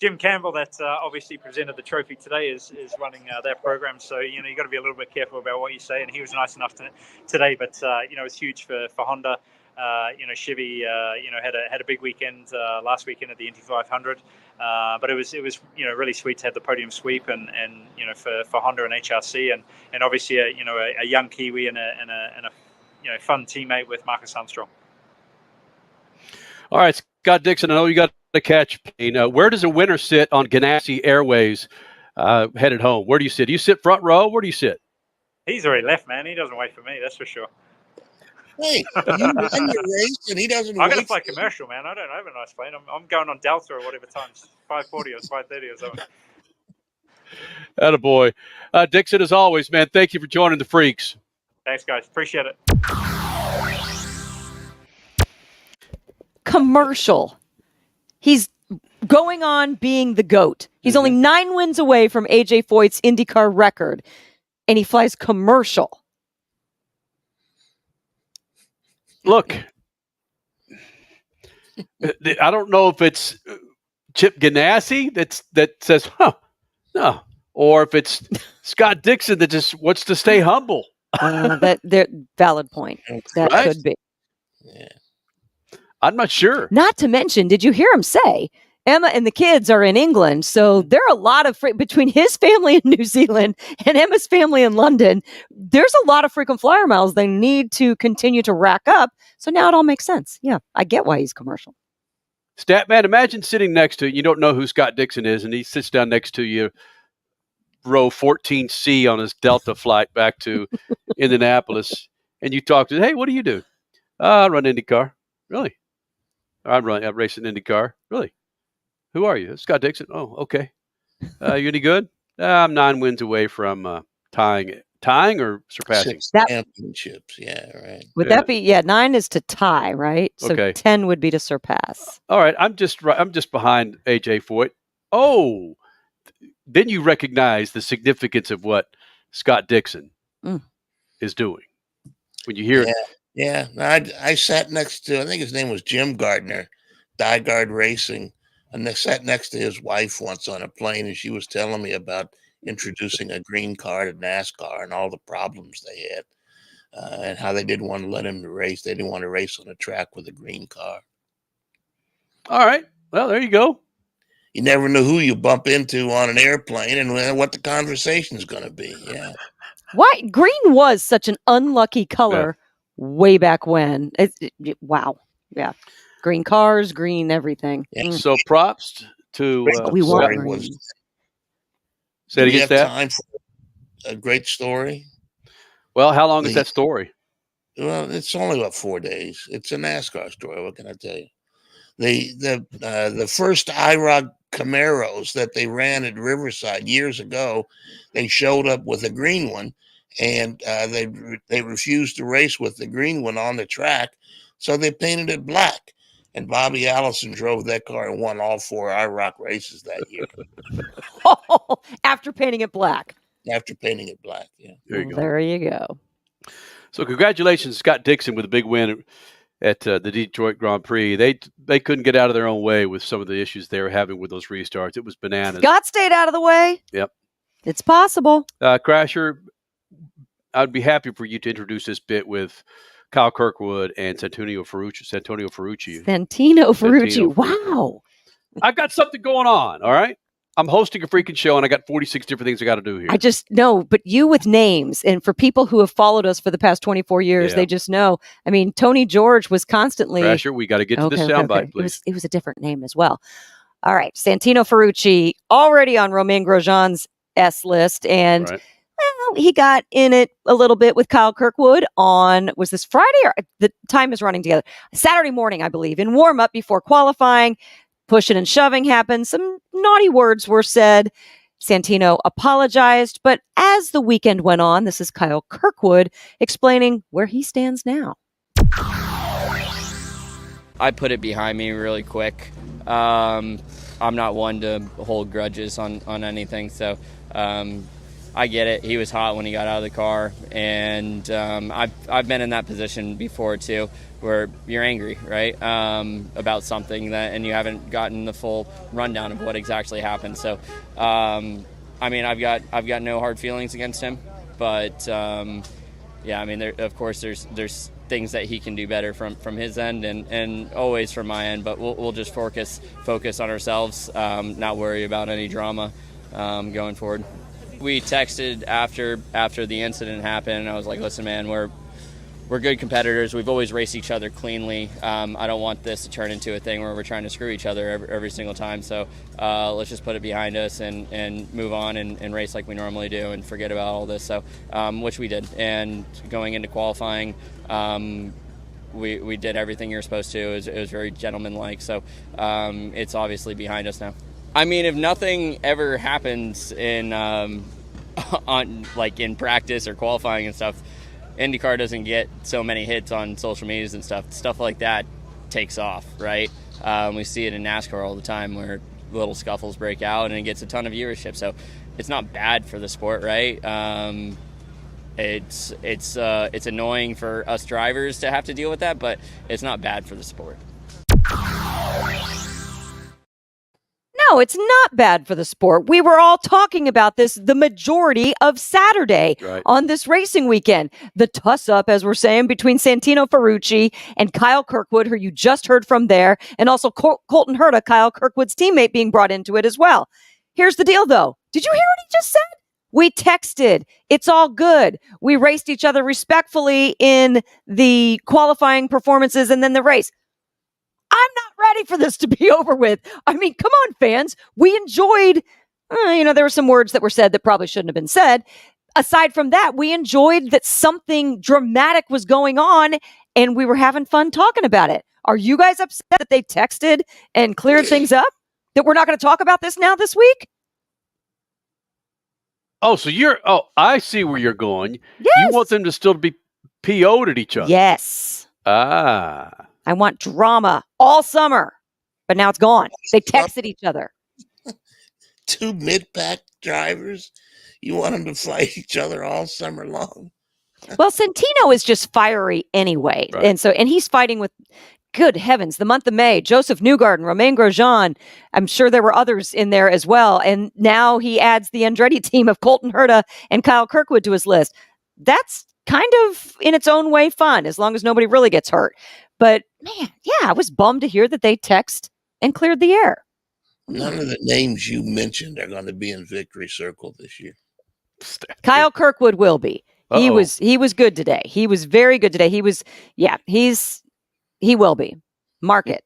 Jim Campbell, that obviously presented the trophy today, is running that program. So you got to be a little bit careful about what you say. And he was nice enough today, but it's huge for Honda. Chevy, had a big weekend last weekend at the Indy 500. But it was really sweet to have the podium sweep and for Honda and HRC and obviously a young Kiwi and a fun teammate with Marcus Armstrong. All right, Scott Dixon, I know you got to catch. Where does a winner sit on Ganassi Airways headed home? Where do you sit? Do you sit front row? Where do you sit? He's already left, man. He doesn't wait for me, that's for sure. Hey, you won the race and he doesn't I'm wait. going to fly commercial, man. I don't have a nice plane. I'm going on Delta or whatever times, 5:40 or 5:30 or something. Attaboy. Dixon, as always, man, thank you for joining the Freaks. Thanks, guys. Appreciate it. Commercial. He's going on being the GOAT. He's only 9 wins away from AJ Foyt's IndyCar record, and he flies commercial. Look, I don't know if it's Chip Ganassi that says, no, or if it's Scott Dixon that just wants to stay humble. Valid point. That Right? could be. Yeah. I'm not sure. Not to mention, did you hear him say Emma and the kids are in England? So there are a lot of between his family in New Zealand and Emma's family in London. There's a lot of frequent flyer miles they need to continue to rack up. So now it all makes sense. Yeah, I get why he's commercial. Statman, imagine sitting next to you don't know who Scott Dixon is, and he sits down next to you, row 14C on his Delta flight back to Indianapolis, and you talk to him, hey, what do you do? I run IndyCar. Really? I'm racing IndyCar. Really? Who are you? Scott Dixon. Oh, okay. You any good? I'm 9 wins away from tying or surpassing. 6 championships. Yeah, right. Would that be 9 is to tie, right? So Okay. 10 would be to surpass. All right. I'm just behind AJ Foyt. Oh, then you recognize the significance of what Scott Dixon is doing when you hear it. Yeah. I sat next to, I think his name was Jim Gardner, Diegard Racing. And I sat next to his wife once on a plane, and she was telling me about introducing a green car to NASCAR and all the problems they had, and how they didn't want to let him race. They didn't want to race on a track with a green car. All right. Well, there you go. you never know who you bump into on an airplane and what the conversation is going to be. Yeah. Why green was such an unlucky color way back when. Wow. Yeah. Green cars, green everything. Yeah. So props to we want green. Say it Do we again, have Stat? time for a great story? Well, how long is that story? Well, it's only about 4 days. It's a NASCAR story. What can I tell you? The first IROC Camaros that they ran at Riverside years ago, they showed up with a green one, and they refused to race with the green one on the track, so they painted it black. And Bobby Allison drove that car and won all 4 IROC races that year. After painting it black. After painting it black, yeah. There you go. There you go. So congratulations, Scott Dixon, with a big win at the Detroit Grand Prix. They couldn't get out of their own way with some of the issues they were having with those restarts. It was bananas. Scott stayed out of the way. Yep. It's possible. Crasher, I'd be happy for you to introduce this bit with Kyle Kirkwood and Santino Ferrucci. Santino Ferrucci. Wow. I've got something going on, all right? I'm hosting a freaking show, and I got 46 different things I got to do here. I just know, but you with names, and for people who have followed us for the past 24 years, they just know. I mean, Tony George was constantly... Crasher, we got to get to the soundbite, please. It was a different name as well. All right, Santino Ferrucci, already on Romain Grosjean's S list, and well, he got in it a little bit with Kyle Kirkwood on, was this Friday? Or the time is running together. Saturday morning, I believe, in warm-up before qualifying. Pushing and shoving happened. Some naughty words were said. Santino apologized. But as the weekend went on, this is Kyle Kirkwood explaining where he stands now. I put it behind me really quick. I'm not one to hold grudges on anything. So I get it. He was hot when he got out of the car. And I've been in that position before, too, where you're angry, right, about something and you haven't gotten the full rundown of what exactly happened. So, I mean, I've got no hard feelings against him, but yeah, I mean, of course, there's things that he can do better from his end and always from my end. But we'll just focus on ourselves, not worry about any drama going forward. We texted after the incident happened. I was like, listen, man, we're good competitors. We've always raced each other cleanly. I don't want this to turn into a thing where we're trying to screw each other every single time. So let's just put it behind us and move on and race like we normally do and forget about all this. So which we did. And going into qualifying, we did everything you're supposed to. It was very gentlemanlike. So it's obviously behind us now. I mean, if nothing ever happens in practice or qualifying and stuff, IndyCar doesn't get so many hits on social medias and stuff like that takes off, right? We see it in NASCAR all the time where little scuffles break out and it gets a ton of viewership. So it's not bad for the sport, right? It's annoying for us drivers to have to deal with that, but it's not bad for the sport. No, it's not bad for the sport. We were all talking about this the majority of Saturday on this racing weekend. The tuss-up, as we're saying, between Santino Ferrucci and Kyle Kirkwood, who you just heard from there, and also Colton Herta, Kyle Kirkwood's teammate, being brought into it as well. Here's the deal, though. Did you hear what he just said? We texted. It's all good. We raced each other respectfully in the qualifying performances and then the race. I'm not ready for this to be over with. I mean, come on, fans. We enjoyed, there were some words that were said that probably shouldn't have been said. Aside from that, we enjoyed that something dramatic was going on and we were having fun talking about it. Are you guys upset that they texted and cleared things up? That we're not going to talk about this now this week? Oh, so I see where you're going. Yes. You want them to still be PO'd at each other. Yes. Ah. I want drama all summer, but now it's gone. They texted each other. Two mid-pack drivers, you want them to fight each other all summer long? Well, Santino is just fiery anyway. Right. And he's fighting with, good heavens, the month of May, Joseph Newgarden, Romain Grosjean. I'm sure there were others in there as well. And now he adds the Andretti team of Colton Herta and Kyle Kirkwood to his list. That's kind of, in its own way, fun, as long as nobody really gets hurt. But man, yeah, I was bummed to hear that they text and cleared the air. None of the names you mentioned are going to be in Victory Circle this year. Kyle Kirkwood will be. He was good today. He was very good today. He will be. Mark it.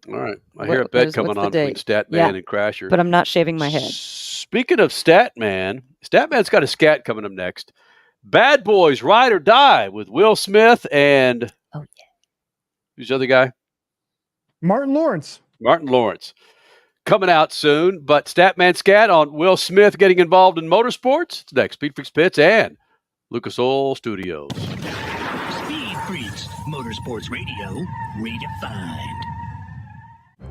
All right. I hear a bet coming on between Statman and Crasher. But I'm not shaving my head. Speaking of Statman's got a scat coming up next. Bad Boys Ride or Die with Will Smith and who's the other guy? Martin Lawrence. Coming out soon, but Statman scat on Will Smith getting involved in motorsports. It's next. SpeedFreaks Pits and Lucas Oil Studios. SpeedFreaks, Motorsports Radio, redefined.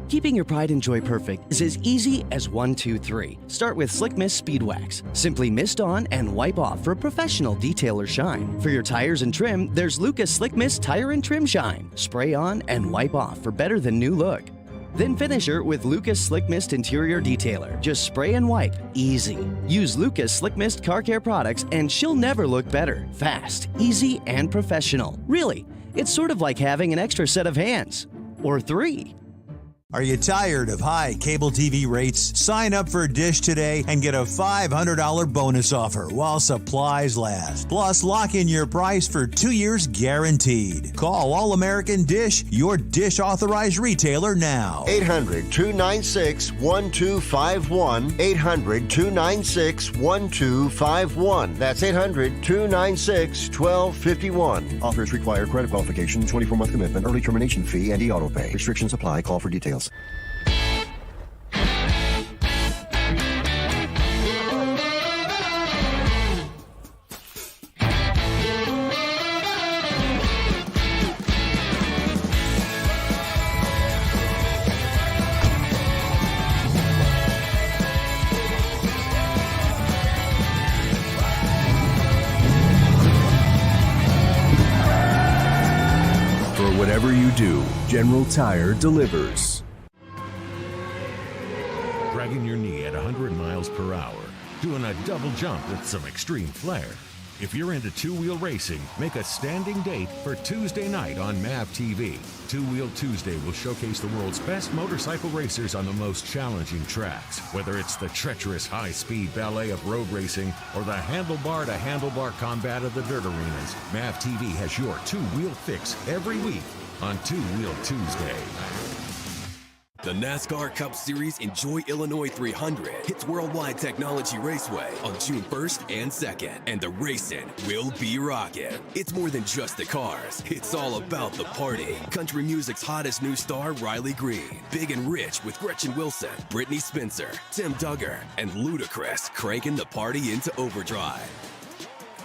Keeping your pride and joy perfect is as easy as 1, 2, 3. Start with Slick Mist Speed Wax. Simply mist on and wipe off for a professional detail or shine. For your tires and trim, there's Lucas Slick Mist Tire and Trim Shine. Spray on and wipe off for better than new look. Then finish her with Lucas Slick Mist Interior Detailer. Just spray and wipe. Easy. Use Lucas Slick Mist Car Care products and she'll never look better. Fast, easy, and professional. Really, it's sort of like having an extra set of hands. Or 3. Are you tired of high cable TV rates? Sign up for Dish today and get a $500 bonus offer while supplies last. Plus, lock in your price for 2 years guaranteed. Call All American Dish, your Dish authorized retailer now. 800-296-1251. 800-296-1251. That's 800-296-1251. Offers require credit qualification, 24-month commitment, early termination fee, and e-auto pay. Restrictions apply. Call for details. For whatever you do, General Tire delivers. Dragging your knee at 100 miles per hour, doing a double jump with some extreme flair. If you're into two-wheel racing, make a standing date for Tuesday night on MAV TV. Two-Wheel Tuesday will showcase the world's best motorcycle racers on the most challenging tracks. Whether it's the treacherous high-speed ballet of road racing or the handlebar-to-handlebar combat of the dirt arenas, MAV TV has your two-wheel fix every week on Two-Wheel Tuesday. The NASCAR Cup Series Enjoy Illinois 300 hits Worldwide Technology Raceway on June 1st and 2nd, and the racing will be rocking. It's more than just the cars, it's all about the party. Country music's hottest new star, Riley Green, Big and Rich with Gretchen Wilson, Brittany Spencer, Tim Duggar, and Ludacris cranking the party into overdrive.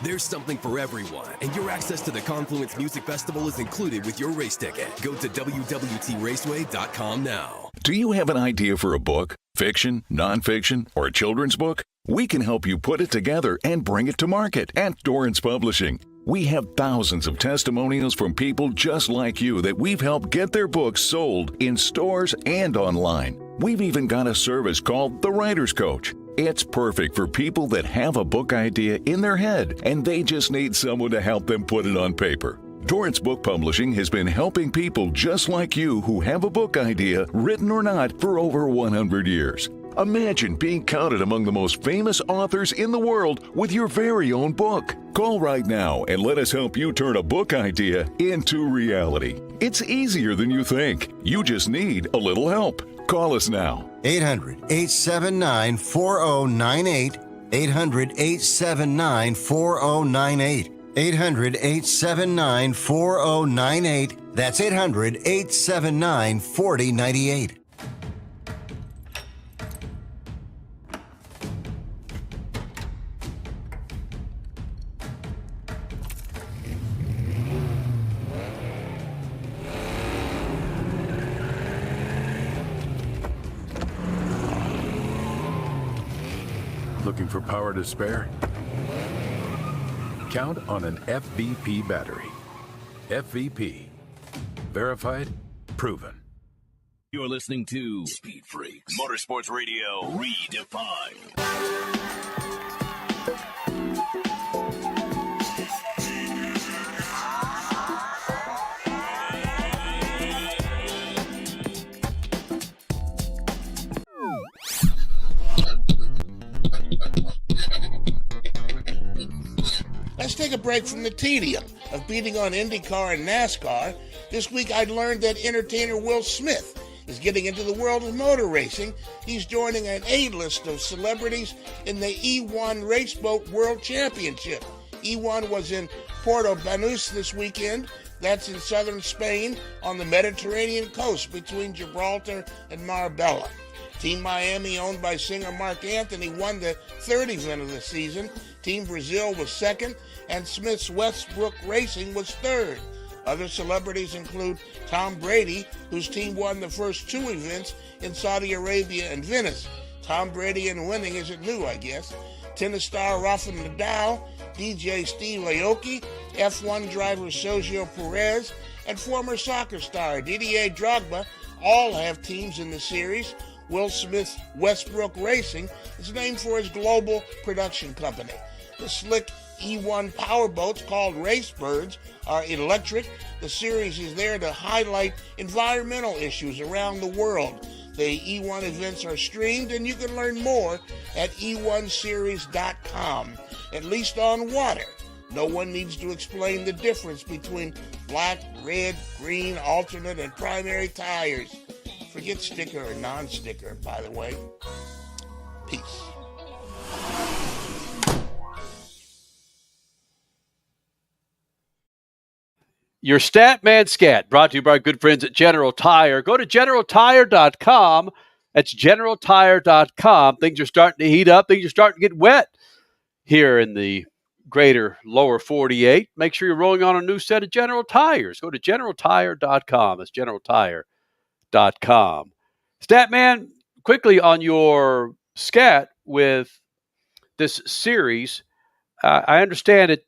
There's something for everyone, and your access to the Confluence Music Festival is included with your race ticket. Go to WWTRaceway.com now. Do you have an idea for a book, fiction, nonfiction, or a children's book? We can help you put it together and bring it to market at Dorrance Publishing. We have thousands of testimonials from people just like you that we've helped get their books sold in stores and online. We've even got a service called The Writer's Coach. It's perfect for people that have a book idea in their head and they just need someone to help them put it on paper. Dorrance Book Publishing has been helping people just like you who have a book idea, written or not, for over 100 years. Imagine being counted among the most famous authors in the world with your very own book. Call right now and let us help you turn a book idea into reality. It's easier than you think. You just need a little help. Call us now. 800-879-4098. 800-879-4098. 800-879-4098. That's 800-879-4098. Looking for power to spare? Count on an FVP battery. FVP. Verified, proven. You're listening to SpeedFreaks, Motorsports Radio redefined. Let's take a break from the tedium of beating on IndyCar and NASCAR. This week I learned that entertainer Will Smith is getting into the world of motor racing. He's joining an A-list of celebrities in the E1 Raceboat World Championship. E1 was in Puerto Banús this weekend. That's in southern Spain on the Mediterranean coast between Gibraltar and Marbella. Team Miami, owned by singer Mark Anthony, won the third event of the season. Team Brazil was second, and Smith's Westbrook Racing was third. Other celebrities include Tom Brady, whose team won the first two events in Saudi Arabia and Venice. Tom Brady and winning isn't new, I guess. Tennis star Rafael Nadal, DJ Steve Aoki, F1 driver Sergio Perez, and former soccer star Didier Drogba all have teams in the series. Will Smith's Westbrook Racing is named for his global production company. The slick E1 powerboats called Racebirds are electric. The series is there to highlight environmental issues around the world. The E1 events are streamed, and you can learn more at e1series.com. At least on water, no one needs to explain the difference between black, red, green, alternate, and primary tires. Forget sticker or non-sticker, by the way. Peace. Your Statman Scat, brought to you by our good friends at General Tire. Go to GeneralTire.com. That's GeneralTire.com. Things are starting to heat up. Things are starting to get wet here in the greater lower 48. Make sure you're rolling on a new set of General Tires. Go to GeneralTire.com. That's GeneralTire.com. Statman, quickly on your scat with this series, I understand it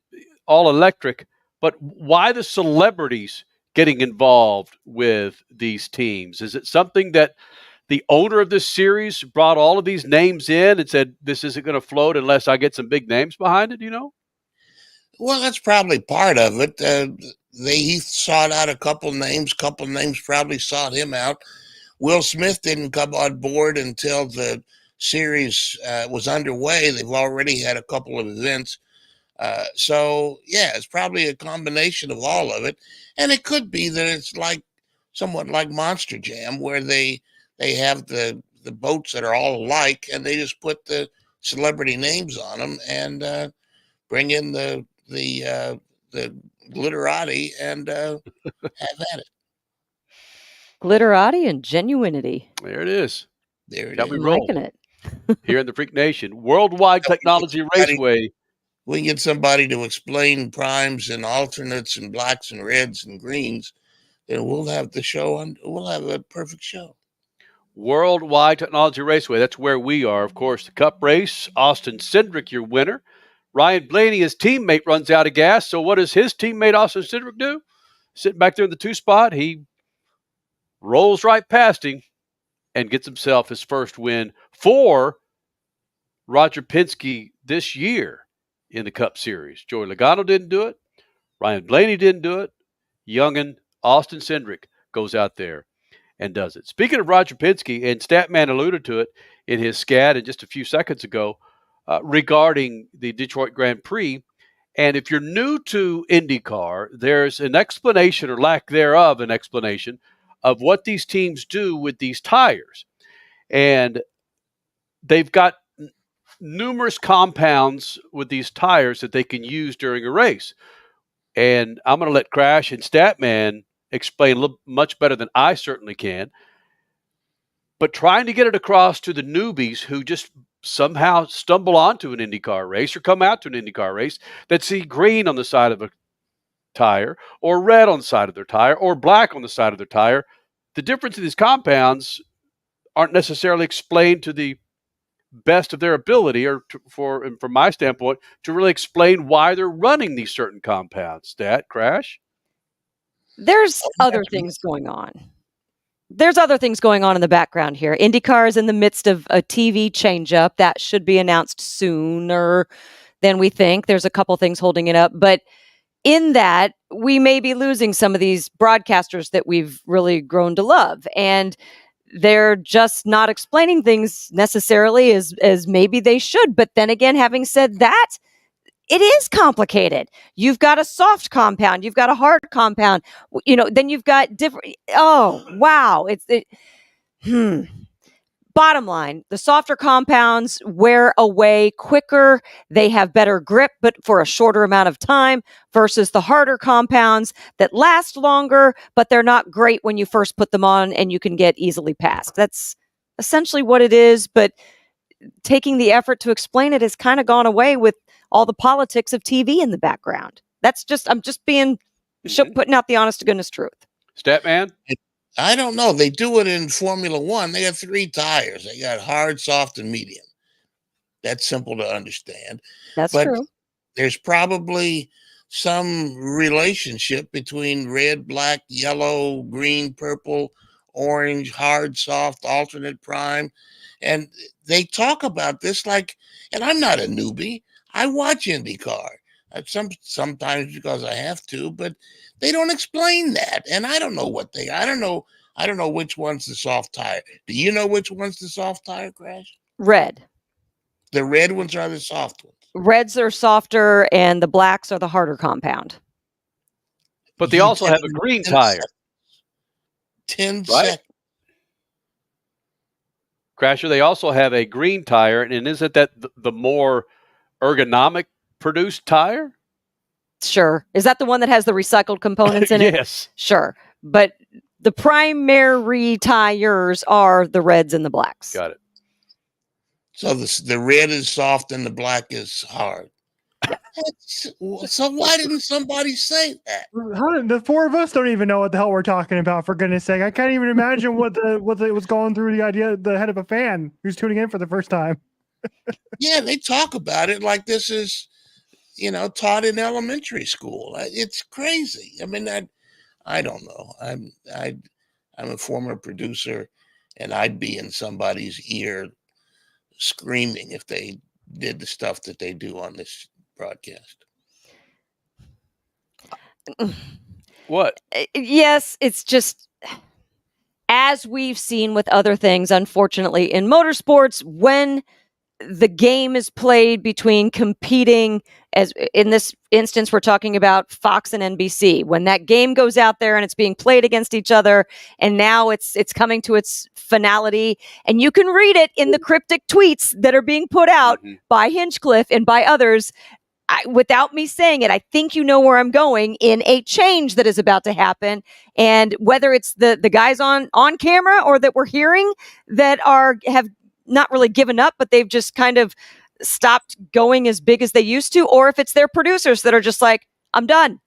all electric, but why the celebrities getting involved with these teams? Is it something that the owner of this series brought all of these names in and said, this isn't going to float unless I get some big names behind it, you know? Well, that's probably part of it. He sought out a couple names probably sought him out. Will Smith didn't come on board until the series was underway. They've already had a couple of events. So, yeah, it's probably a combination of all of it. And it could be that it's like somewhat like Monster Jam, where they have the boats that are all alike, and they just put the celebrity names on them and bring in the glitterati and have at it. Glitterati and genuinity. There it is. There it Got is. me I'm rolling. liking it. Here in the Freak Nation, Worldwide Technology Raceway. We can get somebody to explain primes and alternates and blacks and reds and greens, then we'll have the show on. We'll have a perfect show. Worldwide Technology Raceway. That's where we are. Of course, the Cup race. Austin Cindric, your winner. Ryan Blaney, his teammate, runs out of gas. So what does his teammate Austin Cindric do? Sitting back there in the 2 spot, he rolls right past him and gets himself his first win for Roger Penske this year in the Cup Series. Joey Logano didn't do it. Ryan Blaney didn't do it. Youngin Austin Cindric goes out there and does it. Speaking of Roger Penske, and Statman alluded to it in his scat just a few seconds ago regarding the Detroit Grand Prix. And if you're new to IndyCar, there's an explanation or lack thereof an explanation of what these teams do with these tires. And they've got numerous compounds with these tires that they can use during a race. And I'm going to let Crash and Statman explain much better than I certainly can. But trying to get it across to the newbies who just somehow stumble onto an IndyCar race or come out to an IndyCar race that see green on the side of a tire or red on the side of their tire or black on the side of their tire, the difference in these compounds aren't necessarily explained to the best of their ability, or from my standpoint, to really explain why they're running these certain compounds. Stat, Crash? There's other things going on. There's other things going on in the background here. IndyCar is in the midst of a TV changeup that should be announced sooner than we think. There's a couple things holding it up, but in that, we may be losing some of these broadcasters that we've really grown to love, and they're just not explaining things necessarily as maybe they should. But then again, having said that, it is complicated. You've got a soft compound, you've got a hard compound, then you've got different. Oh, wow. Bottom line, the softer compounds wear away quicker. They have better grip, but for a shorter amount of time versus the harder compounds that last longer, but they're not great when you first put them on and you can get easily passed. That's essentially what it is. But taking the effort to explain it has kind of gone away with all the politics of TV in the background. I'm just being putting out the honest to goodness truth. Statman? I don't know. They do it in Formula One. They have 3 tires. They got hard, soft, and medium. That's simple to understand. But true. There's probably some relationship between red, black, yellow, green, purple, orange, hard, soft, alternate prime. And they talk about this and I'm not a newbie. I watch IndyCar. Sometimes because I have to, but they don't explain that. And I don't know I don't know which one's the soft tire. Do you know which one's the soft tire, Crash? Red. The red ones are the soft ones. Reds are softer and the blacks are the harder compound. But they also have a green tire. 10 seconds. Crasher, they also have a green tire, and isn't that the more ergonomic produced tire? Sure. Is that the one that has the recycled components in it? Yes. Sure. But the primary tires are the reds and the blacks. Got it. So the red is soft and the black is hard. So why didn't somebody say that? The 4 of us don't even know what the hell we're talking about, for goodness sake. I can't even imagine what was going through the head of a fan who's tuning in for the first time. Yeah, they talk about it like this is, taught in elementary school. It's crazy. I mean, I don't know. I'm a former producer, and I'd be in somebody's ear screaming if they did the stuff that they do on this broadcast. What? Yes, it's just, as we've seen with other things, unfortunately, in motorsports, when the game is played between competing, as in this instance, we're talking about Fox and NBC, when that game goes out there and it's being played against each other, and now it's coming to its finality, and you can read it in the cryptic tweets that are being put out by Hinchcliffe and by others. Without me saying it, I think you know where I'm going in a change that is about to happen. And whether it's the guys on camera or that we're hearing that have not really given up, but they've just kind of stopped going as big as they used to, or if it's their producers that are just like, I'm done.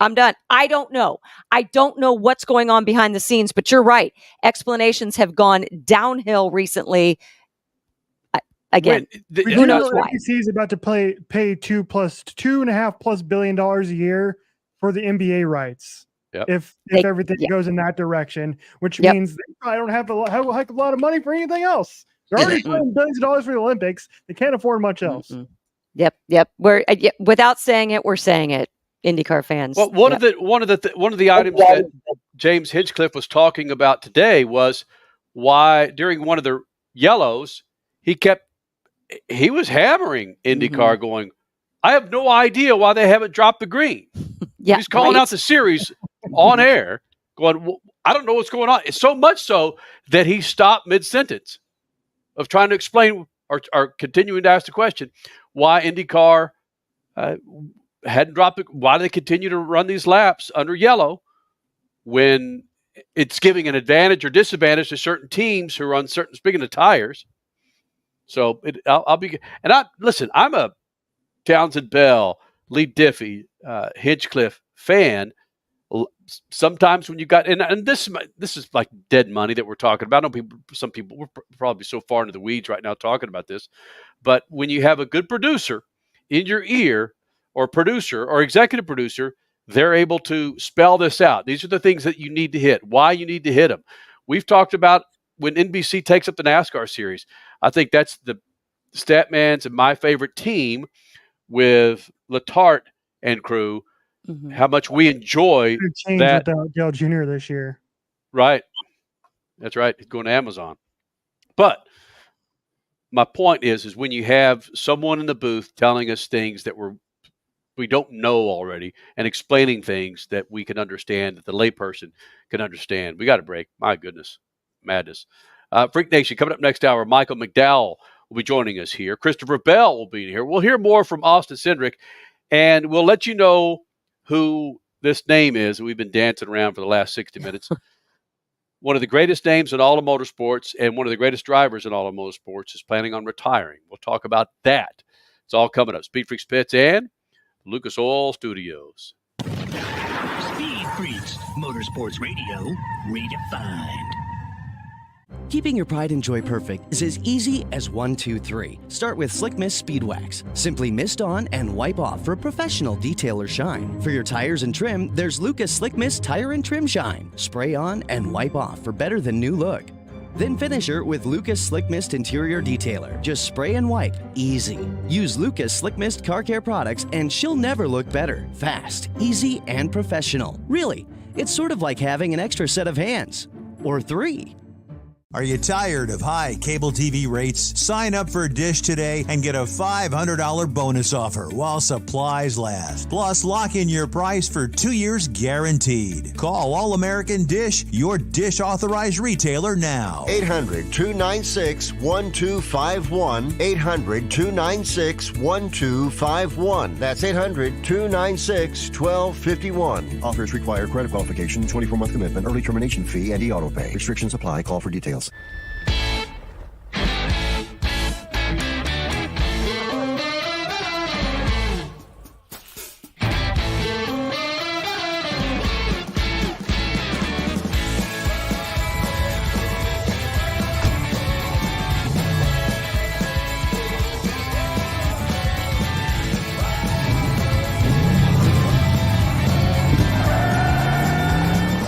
I don't know. I don't know what's going on behind the scenes, but you're right. Explanations have gone downhill recently. Again, who knows why? NBC is about to pay $2.5+ billion a year for the NBA rights. Yep. If everything goes in that direction, which means they probably don't have a heck of a lot of money for anything else. They're already spending billions of dollars for the Olympics. They can't afford much else. Yep. Without saying it, we're saying it. IndyCar fans. Well, one of the items that James Hinchcliffe was talking about today was why during one of the yellows he was hammering IndyCar, going, I have no idea why they haven't dropped the green. He's calling out the series on air, going, well, I don't know what's going on. It's so much so that he stopped mid-sentence of trying to explain or continuing to ask the question why IndyCar hadn't dropped it. Why do they continue to run these laps under yellow when it's giving an advantage or disadvantage to certain teams who run certain, speaking of tires. So I'm a Townsend Bell, Lee Diffie, Hinchcliffe fan. Sometimes when you got, and this is like dead money that we're talking about. I know some people, we're probably so far into the weeds right now talking about this, but when you have a good producer in your ear, or producer or executive producer, they're able to spell this out. These are the things that you need to hit, why you need to hit them. We've talked about when NBC takes up the NASCAR series. I think that's the Statman's and my favorite team with Letarte and crew. Mm-hmm. How much we enjoy that. Dale Jr. this year. Right. That's right. It's going to Amazon. But my point is when you have someone in the booth telling us things that we're we don't know already, and explaining things that we can understand, that the layperson can understand. We got a break. My goodness, madness. Freak Nation, coming up next hour, Michael McDowell will be joining us here. Christopher Bell will be here. We'll hear more from Austin Cindric, and we'll let you know who this name is that we've been dancing around for the last 60 minutes. One of the greatest names in all of motorsports and one of the greatest drivers in all of motorsports is planning on retiring. We'll talk about that. It's all coming up. SpeedFreaks Pits and Lucas Oil Studios. SpeedFreaks, Motorsports Radio, redefined. Keeping your pride and joy perfect is as easy as 1, 2, 3. Start with Slick Mist Speed Wax. Simply mist on and wipe off for a professional detailer shine. For your tires and trim, there's Lucas Slick Mist Tire and Trim Shine. Spray on and wipe off for better than new look. Then finish her with Lucas Slick Mist Interior Detailer. Just spray and wipe. Easy. Use Lucas Slick Mist Car Care products and she'll never look better. Fast, easy, and professional. Really, it's sort of like having an extra set of hands. Or 3. Are you tired of high cable TV rates? Sign up for Dish today and get a $500 bonus offer while supplies last. Plus, lock in your price for 2 years guaranteed. Call All American Dish, your Dish authorized retailer now. 800-296-1251. 800-296-1251. That's 800-296-1251. Offers require credit qualification, 24-month commitment, early termination fee, and auto pay. Restrictions apply. Call for details.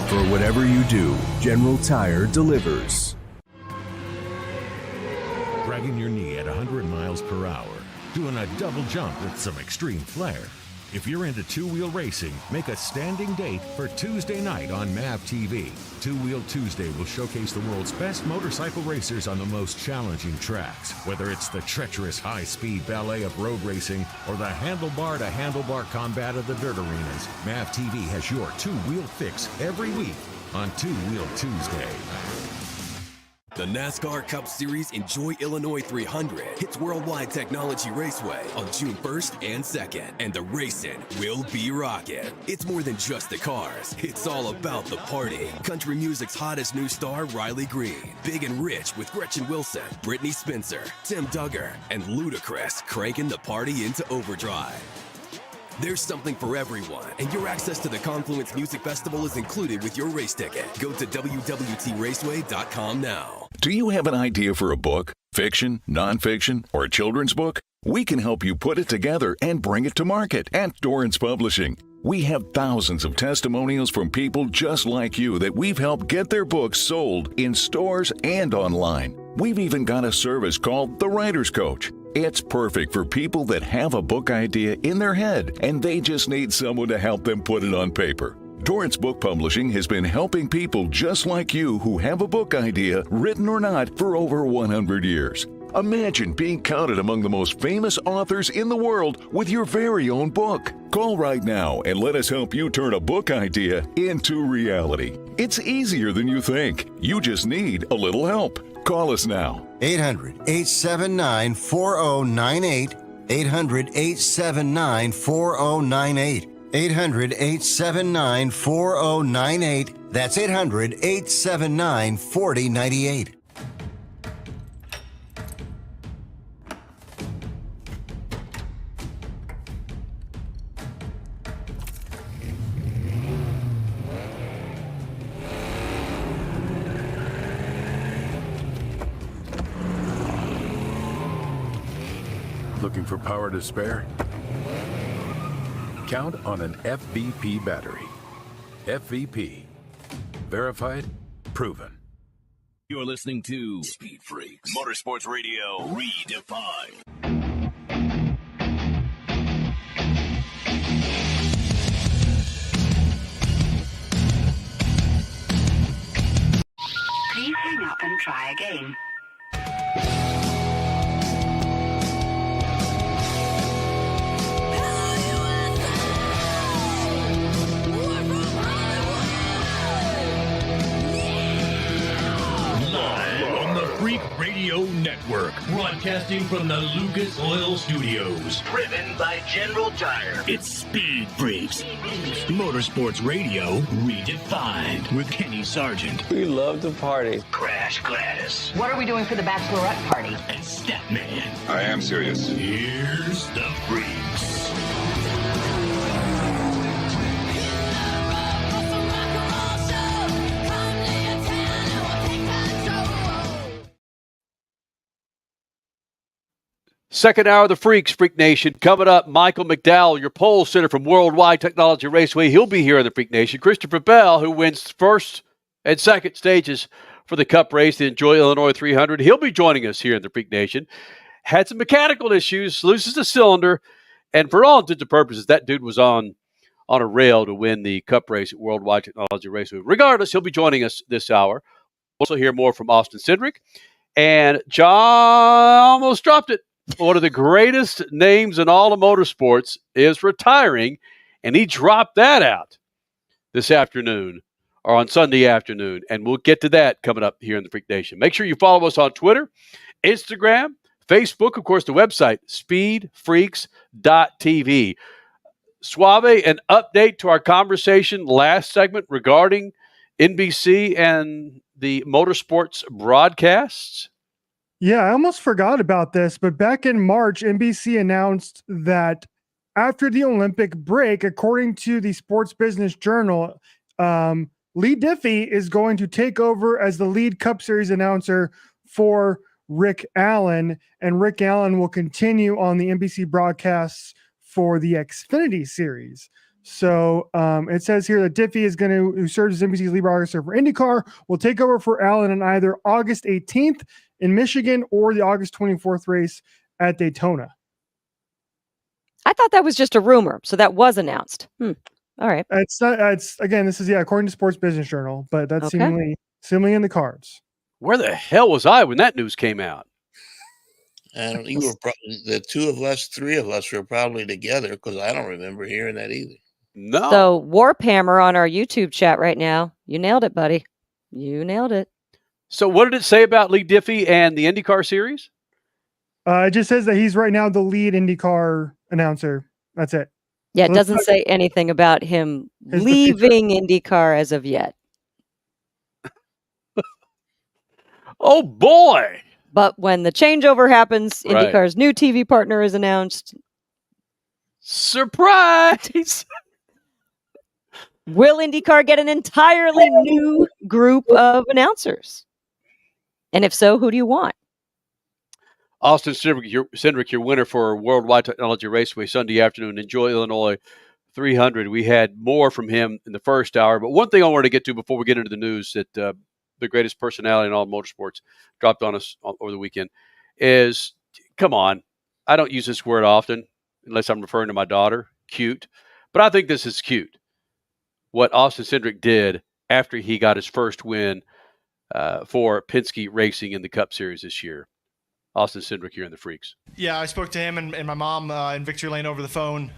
For whatever you do, General Tire delivers. Dragging your knee at 100 miles per hour, doing a double jump with some extreme flair. If you're into two-wheel racing, make a standing date for Tuesday night on MAV TV. Two-Wheel Tuesday will showcase the world's best motorcycle racers on the most challenging tracks. Whether it's the treacherous high-speed ballet of road racing or the handlebar-to-handlebar combat of the dirt arenas, MAV TV has your two-wheel fix every week on Two-Wheel Tuesday. The NASCAR Cup Series Enjoy Illinois 300 hits Worldwide Technology Raceway on June 1st and 2nd, and the racing will be rocking. It's more than just the cars, it's all about the party. Country music's hottest new star, Riley Green, Big and Rich with Gretchen Wilson, Brittany Spencer, Tim Duggar, and Ludacris cranking the party into overdrive. There's something for everyone, and your access to the Confluence Music Festival is included with your race ticket. Go to WWTRaceway.com now. Do you have an idea for a book, fiction, nonfiction, or a children's book? We can help you put it together and bring it to market at Dorrance Publishing. We have thousands of testimonials from people just like you that we've helped get their books sold in stores and online. We've even got a service called The Writer's Coach. It's perfect for people that have a book idea in their head and they just need someone to help them put it on paper. Dorrance Book Publishing has been helping people just like you who have a book idea, written or not, for over 100 years. Imagine being counted among the most famous authors in the world with your very own book. Call right now and let us help you turn a book idea into reality. It's easier than you think. You just need a little help. Call us now. 800-879-4098. 800-879-4098. 800-879-4098. That's 800-879-4098. Looking for power to spare? Count on an FVP battery. FVP. Verified, proven. You're listening to SpeedFreaks, Motorsports Radio redefined. Please hang up and try again. Freak Radio Network, broadcasting from the Lucas Oil Studios. Driven by General Tire. It's Speed Freaks. Motorsports Radio redefined with Kenny Sargent. We love to party. Crash Gladys. What are we doing for the bachelorette party? And Statman. I am serious. Here's the Freaks. Second hour of the Freaks, Freak Nation. Coming up, Michael McDowell, your pole sitter from Worldwide Technology Raceway. He'll be here in the Freak Nation. Christopher Bell, who wins first and second stages for the Cup race, the Enjoy Illinois 300. He'll be joining us here in the Freak Nation. Had some mechanical issues, loses a cylinder, and for all intents and purposes, that dude was on a rail to win the Cup race at Worldwide Technology Raceway. Regardless, he'll be joining us this hour. We'll also hear more from Austin Cindric. And John almost dropped it. One of the greatest names in all of motorsports is retiring, and he dropped that out this afternoon or on Sunday afternoon, and we'll get to that coming up here in the Freak Nation. Make sure you follow us on Twitter, Instagram, Facebook, of course, the website, speedfreaks.tv. Suave, an update to our conversation last segment regarding NBC and the motorsports broadcasts. Yeah, I almost forgot about this, but back in March, NBC announced that after the Olympic break, according to the Sports Business Journal, Lee Diffie is going to take over as the lead Cup Series announcer for Rick Allen, and Rick Allen will continue on the NBC broadcasts for the Xfinity Series. So it says here that Diffie who serves as NBC's lead broadcaster for IndyCar, will take over for Allen on either August 18th in Michigan or the August 24th race at Daytona. I thought that was just a rumor, so that was announced. All right. It's not. It's again. This is according to Sports Business Journal, but that's Okay. seemingly in the cards. Where the hell was I when that news came out? And you were probably the three of us were probably together because I don't remember hearing that either. No. So Warphammer on our YouTube chat right now. You nailed it, buddy. You nailed it. So what did it say about Lee Diffie and the IndyCar series? It just says that he's right now the lead IndyCar announcer. That's it. Yeah, it So doesn't say anything about him His leaving IndyCar as of yet. Oh, boy. But when the changeover happens, Right. IndyCar's new TV partner is announced. Surprise! Will IndyCar get an entirely new group of announcers? And if so, who do you want? Austin Cindric, your winner for Worldwide Technology Raceway Sunday afternoon. Enjoy Illinois 300. We had more from him in the first hour. But one thing I wanted to get to before we get into the news that the greatest personality in all motorsports dropped on us over the weekend is, come on, I don't use this word often unless I'm referring to my daughter, cute. But I think this is cute, what Austin Cindric did after he got his first win for Penske Racing in the Cup Series this year. Austin Cindric here in the Freaks. Yeah, I spoke to him and my mom in Victory Lane over the phone.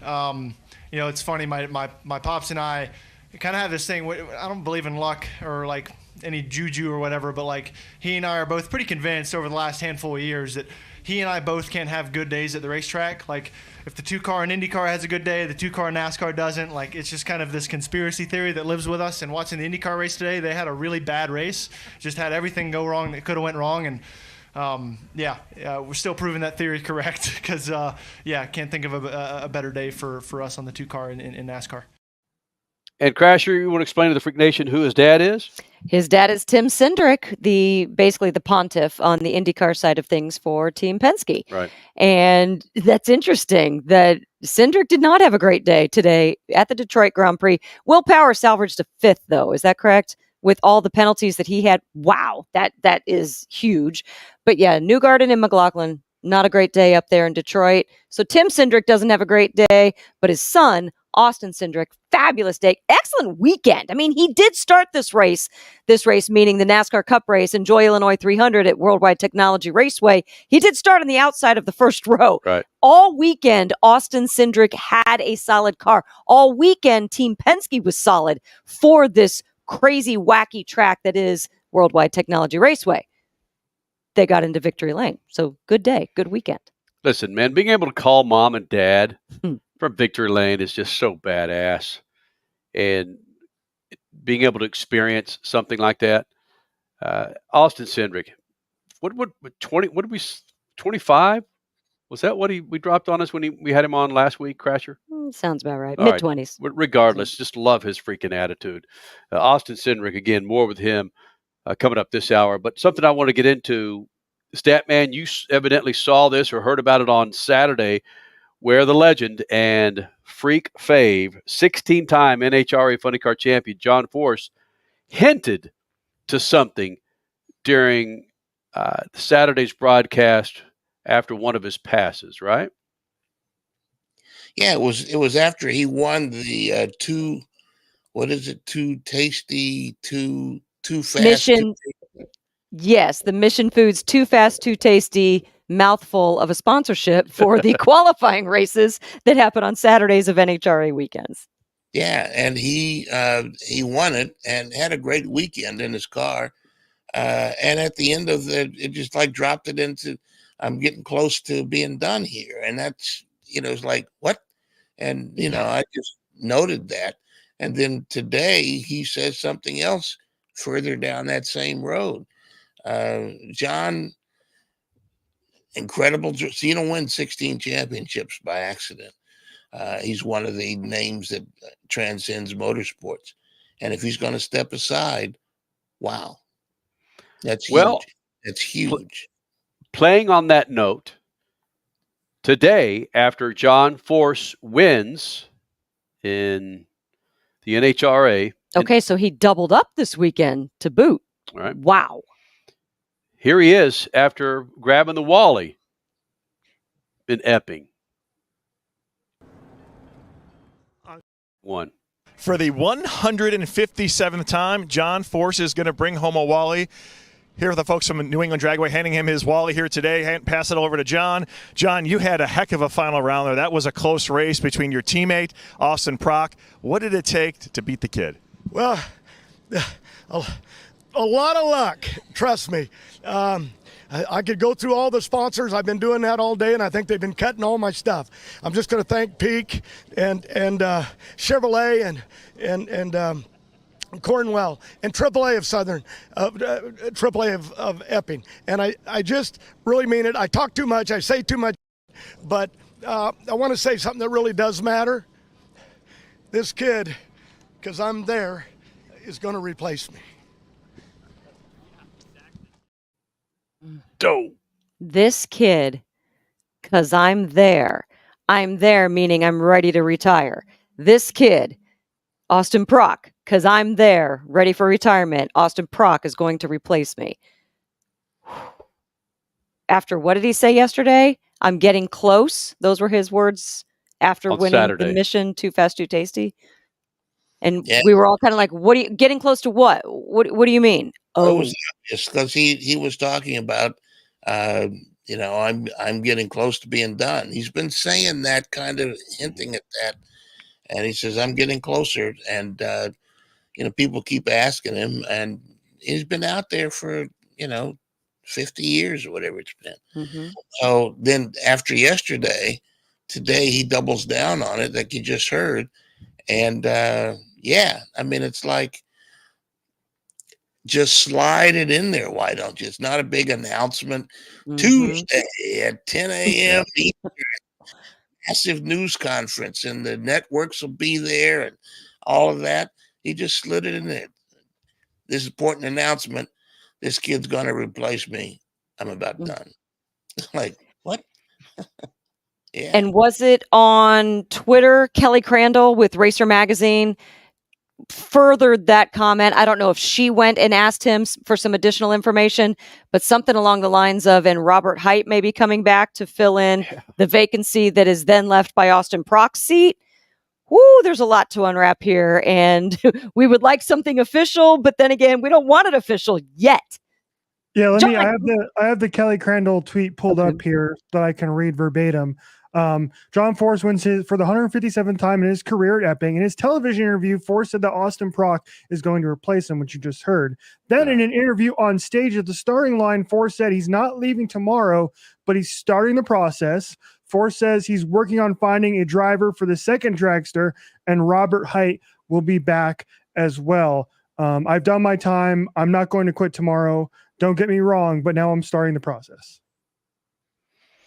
It's funny, my pops and I kind of have this thing. I don't believe in luck or like any juju or whatever, but like he and I are both pretty convinced over the last handful of years that he and I both can have good days at the racetrack. Like if the 2-car in IndyCar has a good day, the 2-car in NASCAR doesn't. Like it's just kind of this conspiracy theory that lives with us. And watching the IndyCar race today, they had a really bad race. Just had everything go wrong that could have went wrong. And we're still proving that theory correct because, can't think of a better day for us on the 2-car in NASCAR. And Crasher, you want to explain to the Freak Nation who his dad is? His dad is Tim Cindric, basically the pontiff on the IndyCar side of things for Team Penske. Right. And that's interesting that Cindric did not have a great day today at the Detroit Grand Prix. Will Power salvaged to 5th, though. Is that correct? With all the penalties that he had. Wow, that is huge. But yeah, Newgarden and McLaughlin, not a great day up there in Detroit. So Tim Cindric doesn't have a great day, but his son, Austin Cindric, fabulous day. Excellent weekend. I mean, he did start this race meaning the NASCAR Cup race, Enjoy Illinois 300 at Worldwide Technology Raceway. He did start on the outside of the first row. Right. All weekend, Austin Cindric had a solid car. All weekend, Team Penske was solid for this crazy, wacky track that is Worldwide Technology Raceway. they got into victory lane. So good day, good weekend. Listen, man, being able to call mom and dad from victory lane is just so badass. And being able to experience something like that. Austin Cindric, what 25? Was that what we dropped on us when we had him on last week, Crasher? Sounds about right. All Mid-20s. Right. Regardless, just love his freaking attitude. Austin Cindric, again, more with him coming up this hour. But something I want to get into, Statman, you evidently saw this or heard about it on Saturday, where the legend and freak fave, 16-time NHRA Funny Car champion John Force hinted to something during Saturday's broadcast after one of his passes, right? Yeah, it was after he won the too tasty, too fast. Mission. Yes, the Mission Foods Too Fast, Too Tasty mouthful of a sponsorship for the qualifying races that happen on Saturdays of NHRA weekends. Yeah, and he won it and had a great weekend in his car. And at the end of it just like dropped it into, I'm getting close to being done here. And that's, it's like, what? And, I just noted that. And then today he says something else further down that same road. John, incredible. So you don't win 16 championships by accident. He's one of the names that transcends motorsports. And if he's going to step aside, wow. That's huge. Well, that's huge. Playing on that note, today, after John Force wins in the NHRA. Okay, so he doubled up this weekend to boot. All right. Wow. Here he is after grabbing the Wally in Epping. One. For the 157th time, John Force is going to bring home a Wally. Here are the folks from New England Dragway handing him his Wally here today. Pass it over to John. John, you had a heck of a final round there. That was a close race between your teammate, Austin Prock. What did it take to beat the kid? Well, a lot of luck, trust me. I could go through all the sponsors. I've been doing that all day, and I think they've been cutting all my stuff. I'm just going to thank Peak and Chevrolet and Cornwell and AAA of Southern, AAA of Epping. And I just really mean it. I talk too much. I say too much. But I want to say something that really does matter. This kid, because I'm there, is going to replace me. Dope. This kid, because I'm there meaning I'm ready to retire. This kid, Austin Prock, because I'm there, ready for retirement. Austin Prock is going to replace me. After, what did he say yesterday? I'm getting close. Those were his words after winning Saturday. the Mission Too Fast, Too Tasty. And we were all kind of like, "What are you getting close to? What? What do you mean?" Oh, it was because he was talking about, I'm getting close to being done. He's been saying that, kind of hinting at that, and he says, "I'm getting closer." And people keep asking him, and he's been out there for 50 years or whatever it's been. Mm-hmm. So then after yesterday, today he doubles down on it, like you just heard, and it's like, just slide it in there. Why don't you? It's not a big announcement. Mm-hmm. Tuesday at 10 a.m. Massive news conference, and the networks will be there and all of that. He just slid it in there. This important announcement. This kid's going to replace me. I'm about done. Like, what? Yeah. And was it on Twitter? Kelly Crandall with Racer Magazine furthered that comment. I don't know if she went and asked him for some additional information, but something along the lines of, and Robert Height may be coming back to fill in the vacancy that is then left by Austin Prock's seat. Woo, there's a lot to unwrap here, and we would like something official, but then again, we don't want it official yet. Yeah, I have the Kelly Crandall tweet pulled up here that I can read verbatim. John Force wins for the 157th time in his career at Epping. In his television interview, Force said that Austin Prock is going to replace him, which you just heard. Then in an interview on stage at the starting line, Force said he's not leaving tomorrow, but he's starting the process. Force says he's working on finding a driver for the second dragster, and Robert Height will be back as well. I've done my time. I'm not going to quit tomorrow. Don't get me wrong, but now I'm starting the process.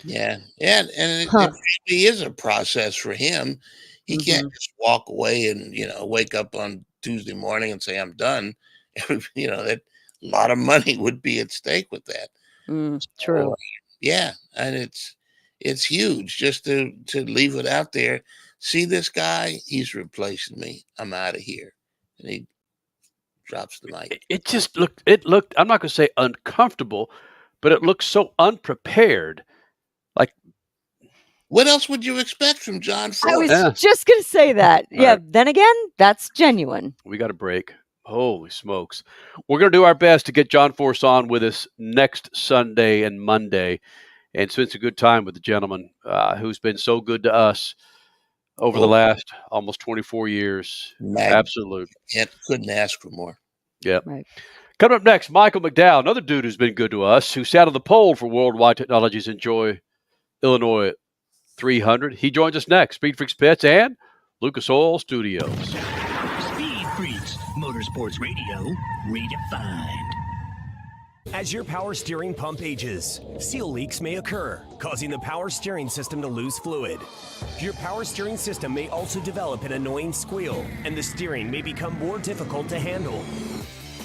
Yeah. And it really is a process for him. He can't just walk away and, wake up on Tuesday morning and say, I'm done. That a lot of money would be at stake with that. True. So, yeah. And it's huge just to leave it out there. See this guy? He's replacing me. I'm out of here. And he drops the mic. It just looked, I'm not going to say uncomfortable, but it looked so unprepared. Like, what else would you expect from John Force? I was just going to say that. Yeah. Right. Then again, that's genuine. We got a break. Holy smokes. We're going to do our best to get John Force on with us next Sunday and Monday and spend a good time with the gentleman who's been so good to us over the last almost 24 years. Absolutely. Couldn't ask for more. Yeah. Right. Coming up next, Michael McDowell, another dude who's been good to us, who sat on the pole for Worldwide Technologies Enjoy Illinois 300. He joins us next. SpeedFreaks Pits and Lucas Oil Studios. SpeedFreaks, Motorsports Radio, redefined. As your power steering pump ages, seal leaks may occur, causing the power steering system to lose fluid. Your power steering system may also develop an annoying squeal, and the steering may become more difficult to handle.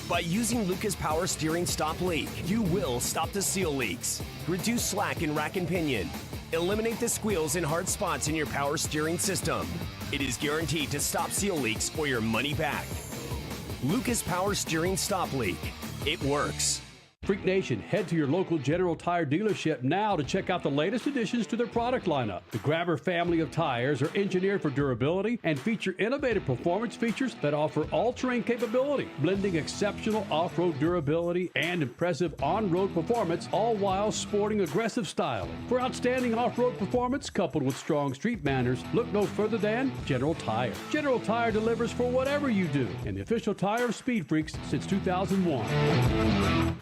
By using Lucas Power Steering Stop Leak, you will stop the seal leaks, reduce slack in rack and pinion, eliminate the squeals and hard spots in your power steering system. It is guaranteed to stop seal leaks or your money back. Lucas Power Steering Stop Leak. It works. Freak Nation, head to your local General Tire dealership now to check out the latest additions to their product lineup. The Grabber family of tires are engineered for durability and feature innovative performance features that offer all-terrain capability, blending exceptional off-road durability and impressive on-road performance, all while sporting aggressive styling. For outstanding off-road performance coupled with strong street manners, look no further than General Tire. General Tire delivers for whatever you do, and the official tire of Speed Freaks since 2001.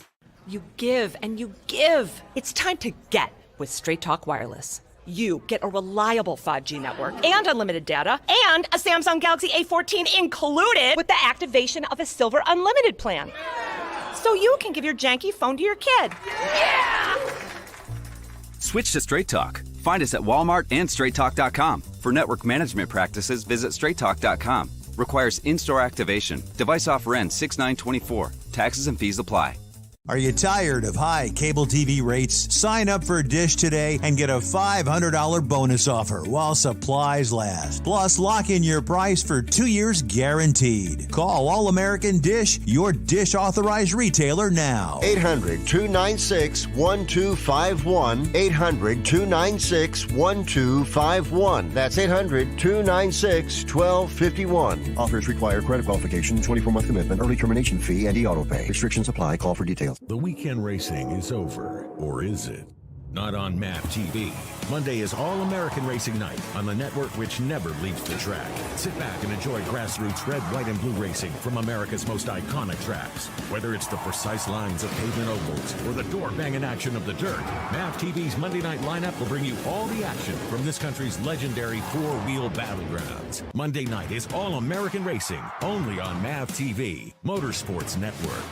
You give and you give. It's time to get with Straight Talk Wireless. You get a reliable 5G network and unlimited data and a Samsung Galaxy A14 included with the activation of a Silver Unlimited plan. So you can give your janky phone to your kid. Yeah! Switch to Straight Talk. Find us at Walmart and StraightTalk.com. For network management practices, visit StraightTalk.com. Requires in-store activation. Device offer ends 6/9/24. Taxes and fees apply. Are you tired of high cable TV rates? Sign up for Dish today and get a $500 bonus offer while supplies last. Plus, lock in your price for 2 years guaranteed. Call All American Dish, your Dish authorized retailer now. 800-296-1251. 800-296-1251. That's 800-296-1251. Offers require credit qualification, 24-month commitment, early termination fee, and e-auto pay. Restrictions apply. Call for details. The weekend racing is over, or is it? Not on MAP TV. Monday is All-American Racing Night on the network which never leaves the track. Sit back and enjoy grassroots red, white, and blue racing from America's most iconic tracks. Whether it's the precise lines of pavement ovals or the door-banging action of the dirt, MAP TV's Monday night lineup will bring you all the action from this country's legendary four-wheel battlegrounds. Monday night is All-American Racing, only on MAP TV, Motorsports Network.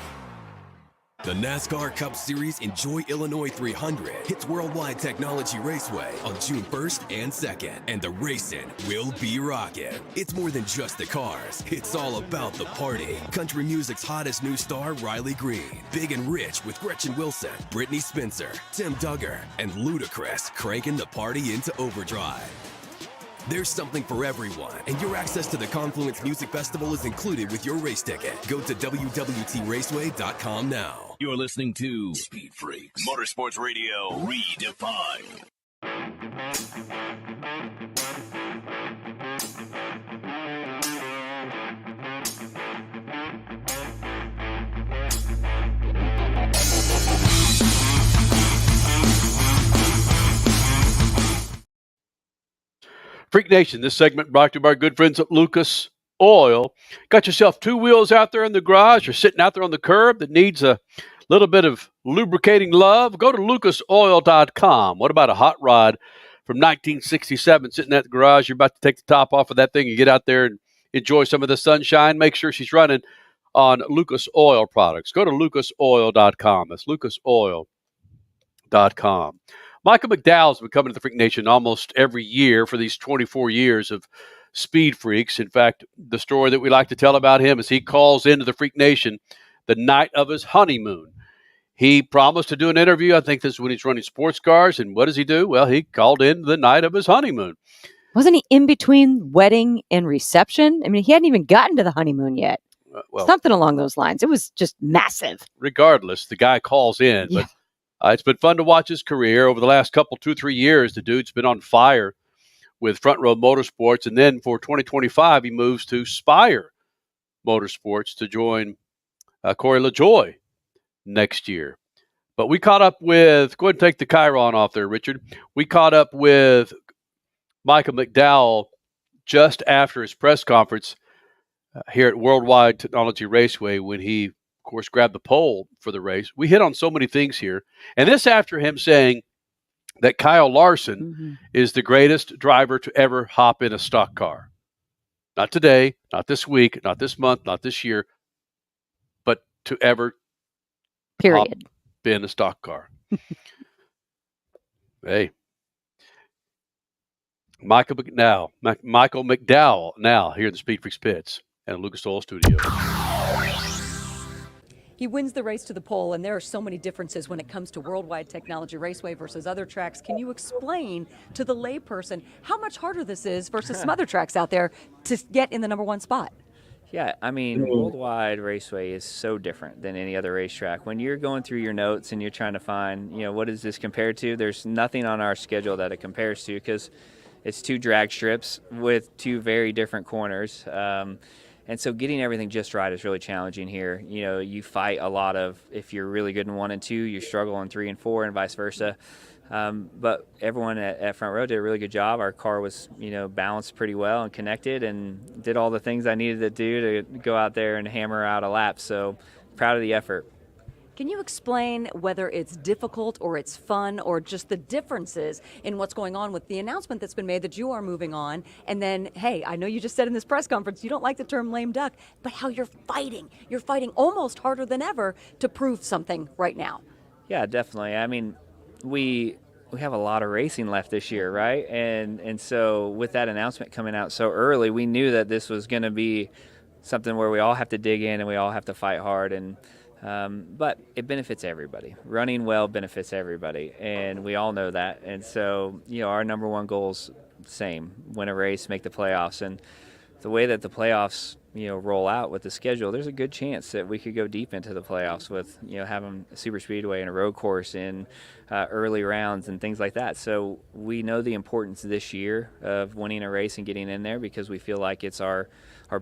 The NASCAR Cup Series Enjoy Illinois 300 hits Worldwide Technology Raceway on June 1st and 2nd, and the racing will be rocking. It's more than just the cars, it's all about the party. Country music's hottest new star, Riley Green, Big and Rich with Gretchen Wilson, Brittany Spencer, Tim Duggar, and Ludacris cranking the party into overdrive. There's something for everyone, and your access to the Confluence Music Festival is included with your race ticket. Go to WWTRaceway.com now. You're listening to Speed Freaks, Motorsports Radio redefined. Freak Nation, this segment brought to you by our good friends at Lucas Oil. Got yourself two wheels out there in the garage or sitting out there on the curb that needs a little bit of lubricating love? Go to lucasoil.com. What about a hot rod from 1967 sitting at the garage? You're about to take the top off of that thing and get out there and enjoy some of the sunshine. Make sure she's running on Lucas Oil products. Go to lucasoil.com. That's lucasoil.com. Michael McDowell's been coming to the Freak Nation almost every year for these 24 years of Speed Freaks. In fact, the story that we like to tell about him is he calls into the Freak Nation the night of his honeymoon. He promised to do an interview. I think this is when he's running sports cars. And what does he do? Well, he called in the night of his honeymoon. Wasn't he in between wedding and reception? I mean, he hadn't even gotten to the honeymoon yet. Well, something along those lines. It was just massive. Regardless, the guy calls in. Yeah. But it's been fun to watch his career over the last 2-3 years. The dude's been on fire with Front Row Motorsports. And then for 2025, he moves to Spire Motorsports to join Corey LaJoie next year. But we caught up with, go ahead and take the Chiron off there, Richard. We caught up with Michael McDowell just after his press conference here at Worldwide Technology Raceway when he, of course, grabbed the pole for the race. We hit on so many things here. And this after him saying that Kyle Larson is the greatest driver to ever hop in a stock car. Not today, not this week, not this month, not this year, but to ever hop in a stock car. Hey. Michael McDowell now here in the Speed Freaks pits and Lucas Oil Studios. He wins the race to the pole, and there are so many differences when it comes to Worldwide Technology Raceway versus other tracks. Can you explain to the layperson how much harder this is versus some other tracks out there to get in the number one spot? Yeah, I mean, Worldwide Raceway is so different than any other racetrack. When you're going through your notes and you're trying to find, what is this compared to, there's nothing on our schedule that it compares to because it's two drag strips with two very different corners. And so getting everything just right is really challenging here. You fight a lot of, if you're really good in 1 and 2, you struggle in 3 and 4 and vice versa. But everyone at Front Row did a really good job. Our car was, balanced pretty well and connected and did all the things I needed to do to go out there and hammer out a lap. So proud of the effort. Can you explain whether it's difficult or it's fun or just the differences in what's going on with the announcement that's been made that you are moving on? And then, hey, I know you just said in this press conference you don't like the term lame duck, but how you're fighting. You're fighting almost harder than ever to prove something right now. Yeah, definitely. I mean, we have a lot of racing left this year, right? And so with that announcement coming out so early, we knew that this was going to be something where we all have to dig in and we all have to fight hard. And but it benefits everybody. Running well benefits everybody, and we all know that. And so, our number one goal is the same: win a race, make the playoffs. And the way that the playoffs, roll out with the schedule, there's a good chance that we could go deep into the playoffs with, having a super speedway and a road course in early rounds and things like that. So we know the importance this year of winning a race and getting in there because we feel like it's our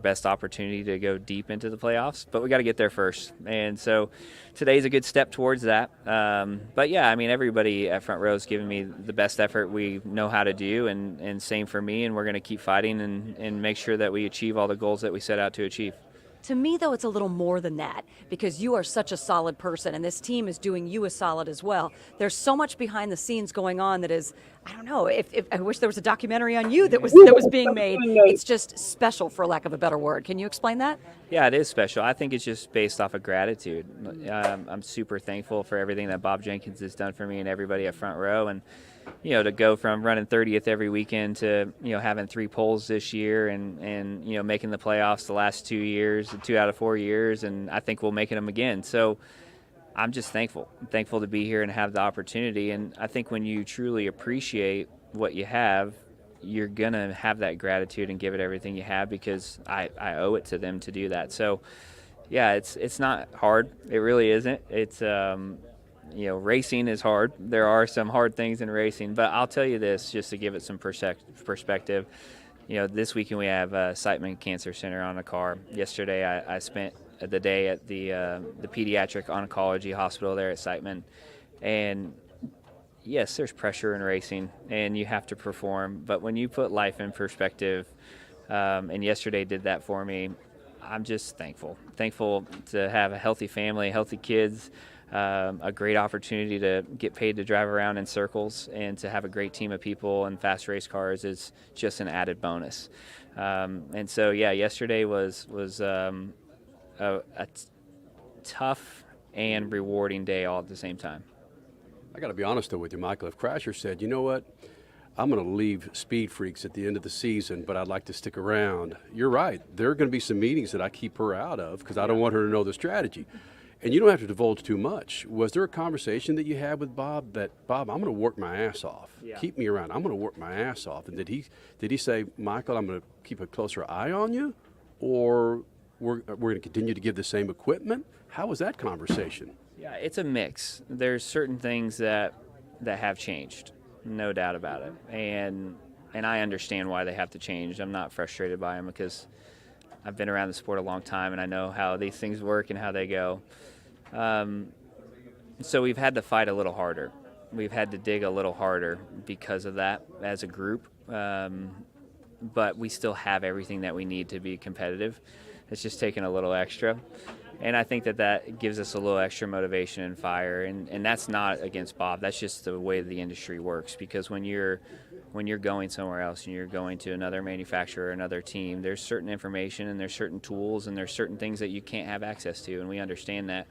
best opportunity to go deep into the playoffs, but we got to get there first. And so today's a good step towards that. But yeah, I mean, everybody at Front Row is giving me the best effort we know how to do, and same for me. And we're going to keep fighting and make sure that we achieve all the goals that we set out to achieve. To me, though, it's a little more than that because you are such a solid person and this team is doing you a solid as well. There's so much behind the scenes going on that is, I don't know, if I wish there was a documentary on you that was being made. It's just special, for lack of a better word. Can you explain that? Yeah, it is special. I think it's just based off of gratitude. I'm super thankful for everything that Bob Jenkins has done for me and everybody at Front Row. And to go from running 30th every weekend to, having 3 poles this year and making the playoffs the last 2 years, 2 out of 4 years, and I think we'll make them again. So I'm just thankful. I'm thankful to be here and have the opportunity. And I think when you truly appreciate what you have, you're going to have that gratitude and give it everything you have because I owe it to them to do that. So, yeah, it's not hard. It really isn't. It's racing is hard. There are some hard things in racing, but I'll tell you this, just to give it some perspective. This weekend we have Siteman Cancer Center on a car. Yesterday I spent the day at the pediatric oncology hospital there at Siteman, and yes, there's pressure in racing, and you have to perform. But when you put life in perspective, and yesterday did that for me, I'm just thankful to have a healthy family, healthy kids, a great opportunity to get paid to drive around in circles, and to have a great team of people and fast race cars is just an added bonus. And so, yeah, yesterday was a tough and rewarding day all at the same time. I got to be honest though with you, Michael. If Crasher said, you know what, I'm going to leave SpeedFreaks at the end of the season, but I'd like to stick around, you're right. There are going to be some meetings that I keep her out of because I don't want her to know the strategy. And you don't have to divulge too much. Was there a conversation that you had with Bob that, Bob, I'm going to work my ass off. Yeah. Keep me around. I'm going to work my ass off. And did he say, Michael, I'm going to keep a closer eye on you? Or we're going to continue to give the same equipment? How was that conversation? Yeah, it's a mix. There's certain things that have changed, no doubt about it. And I understand why they have to change. I'm not frustrated by them because I've been around the sport a long time and I know how these things work and how they go. So we've had to fight a little harder. We've had to dig a little harder because of that as a group. But we still have everything that we need to be competitive. It's just taken a little extra. And I think that gives us a little extra motivation and fire. And that's not against Bob. That's just the way the industry works. Because when you're going somewhere else and you're going to another manufacturer or another team, there's certain information and there's certain tools and there's certain things that you can't have access to. And we understand that.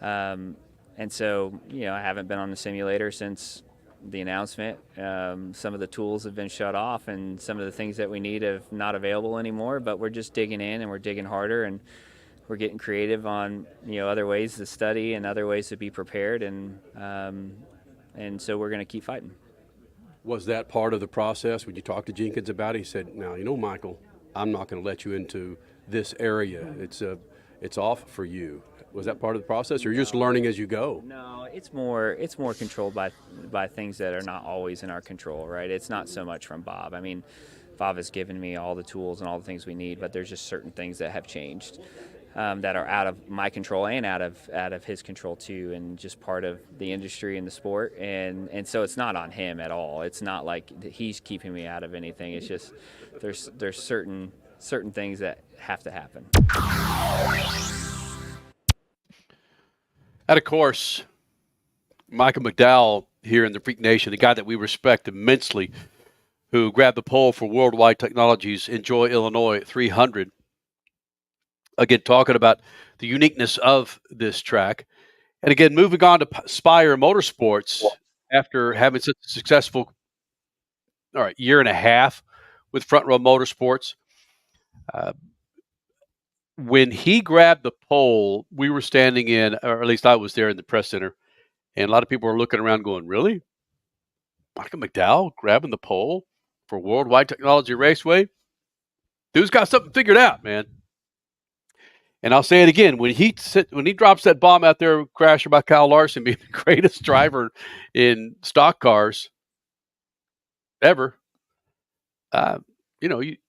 And so, I haven't been on the simulator since the announcement. Some of the tools have been shut off and some of the things that we need are not available anymore, but we're just digging in and we're digging harder and we're getting creative on, other ways to study and other ways to be prepared. And so we're going to keep fighting. Was that part of the process when you talked to Jenkins about it? He said, now, Michael, I'm not going to let you into this area. It's off for you. Was that part of the process, or you're just learning as you go? No, it's more controlled by things that are not always in our control, right? It's not so much from Bob. I mean, Bob has given me all the tools and all the things we need, but there's just certain things that have changed that are out of my control and out of his control too, and just part of the industry and the sport. And so it's not on him at all. It's not like he's keeping me out of anything. It's just there's certain things that have to happen. And of course, Michael McDowell here in the Freak Nation, the guy that we respect immensely, who grabbed the pole for Worldwide Technologies Enjoy Illinois 300. Again, talking about the uniqueness of this track. And again, moving on to Spire Motorsports after having such a successful year and a half with Front Row Motorsports. When he grabbed the pole, we were standing in, or at least I was there in the press center, and a lot of people were looking around going, really? Michael McDowell grabbing the pole for Worldwide Technology Raceway? Dude's got something figured out, man. And I'll say it again, when he drops that bomb out there, Crasher, by Kyle Larson being the greatest driver in stock cars ever, your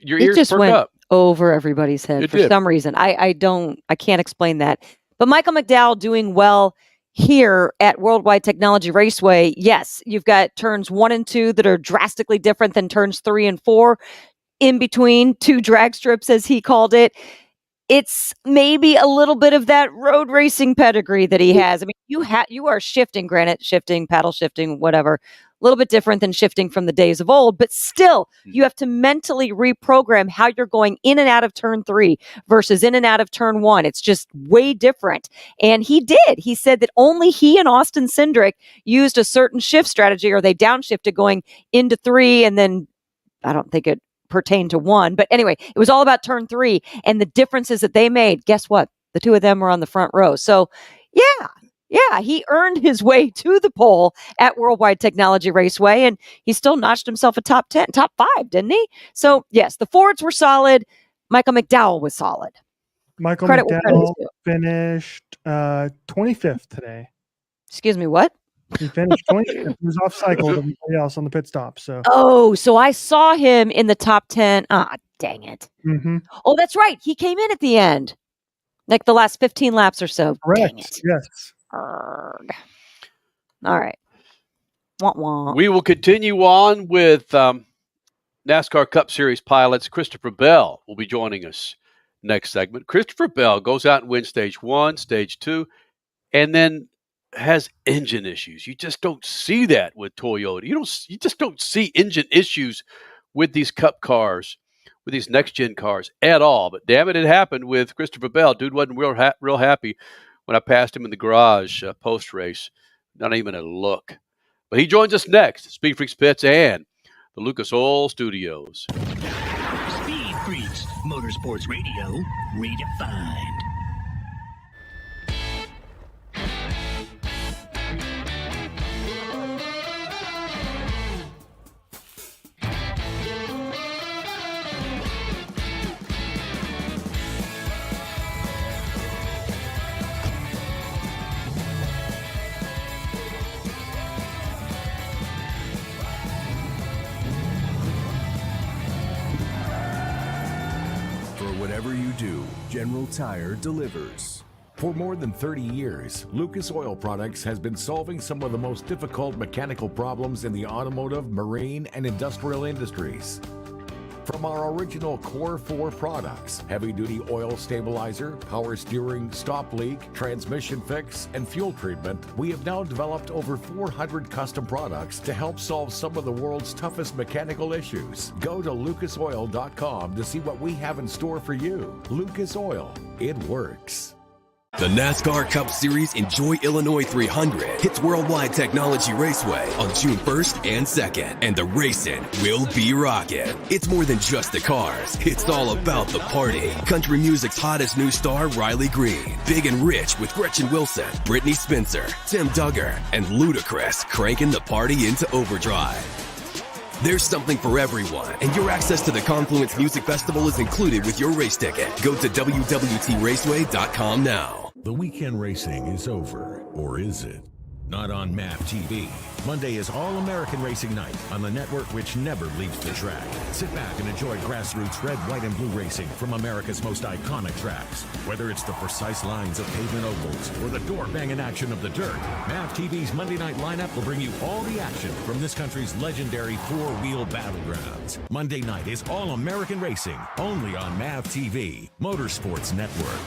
ears just perk went up over everybody's head for some reason. I can't explain that. But Michael McDowell doing well here at Worldwide Technology Raceway. Yes, you've got turns 1 and 2 that are drastically different than turns 3 and 4. In between 2 drag strips, as he called it. It's maybe a little bit of that road racing pedigree that he has. I mean, you are shifting, granite shifting, paddle shifting, whatever, a little bit different than shifting from the days of old, but still you have to mentally reprogram how you're going in and out of turn 3 versus in and out of turn 1. It's just way different. And he did. He said that only he and Austin Cindric used a certain shift strategy, or they downshifted going into 3, and then I don't think it pertain to 1, but anyway, it was all about turn 3 and the differences that they made. Guess what? The 2 of them were on the front row. So yeah, he earned his way to the pole at Worldwide Technology Raceway, and he still notched himself a top 5, didn't he? So yes, the Fords were solid. Michael McDowell was solid. Michael McDowell finished 25th today. Excuse me, what? He finished 25th. He was off cycle to everybody else on the pit stop. So I saw him in the top 10. Ah, dang it. Mm-hmm. Oh, that's right. He came in at the end, like the last 15 laps or so. Correct. Dang it. Yes. All right. Wah, wah. We will continue on with NASCAR Cup Series pilots. Christopher Bell will be joining us next segment. Christopher Bell goes out and wins stage 1, stage 2, and then has engine issues. You just don't see that with Toyota. You just don't see engine issues with these Cup cars, with these next-gen cars at all. But damn it happened with Christopher Bell. Dude wasn't real happy when I passed him in the garage post-race. Not even a look. But he joins us next. SpeedFreaks Pits and the Lucas Oil Studios. Speed Freaks, Motorsports Radio, redefined. Whatever you do, General Tire delivers. For more than 30 years, Lucas Oil Products has been solving some of the most difficult mechanical problems in the automotive, marine, and industrial industries. From our original Core 4 products, heavy-duty oil stabilizer, power steering, stop leak, transmission fix, and fuel treatment, we have now developed over 400 custom products to help solve some of the world's toughest mechanical issues. Go to lucasoil.com to see what we have in store for you. Lucas Oil, it works. The NASCAR Cup Series Enjoy Illinois 300 hits Worldwide Technology Raceway on June 1st and 2nd, and the racing will be rocking. It's more than just the cars. It's all about the party. Country music's hottest new star, Riley Green. Big and Rich with Gretchen Wilson, Brittany Spencer, Tim Duggar, and Ludacris cranking the party into overdrive. There's something for everyone, and your access to the Confluence Music Festival is included with your race ticket. Go to WWTRaceway.com now. The weekend racing is over, or is it? Not on MAP TV. Monday is All-American Racing Night on the network which never leaves the track. Sit back and enjoy grassroots red, white, and blue racing from America's most iconic tracks. Whether it's the precise lines of pavement ovals or the door-banging action of the dirt, MAP TV's Monday night lineup will bring you all the action from this country's legendary four-wheel battlegrounds. Monday night is All-American Racing, only on MAP TV, Motorsports Network.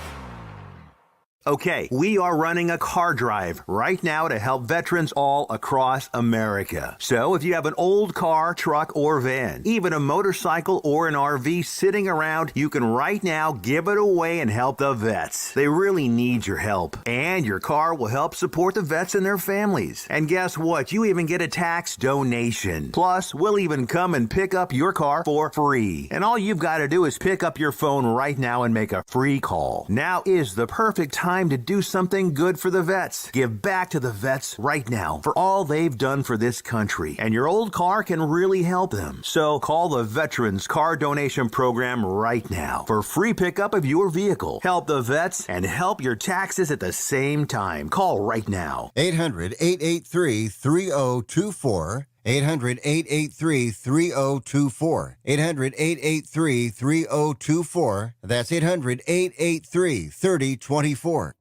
Okay, we are running a car drive right now to help veterans all across America. So if you have an old car, truck, or van, even a motorcycle or an RV sitting around, you can right now give it away and help the vets. They really need your help. And your car will help support the vets and their families. And guess what? You even get a tax donation. Plus, we'll even come and pick up your car for free. And all you've got to do is pick up your phone right now and make a free call. Now is the perfect time to do something good for the vets. Give back to the vets right now for all they've done for this country. And your old car can really help them. So call the Veterans Car Donation Program right now for free pickup of your vehicle. Help the vets and help your taxes at the same time. Call right now. 800-883-3024. 800-883-3024. 800-883-3024. That's 800-883-3024.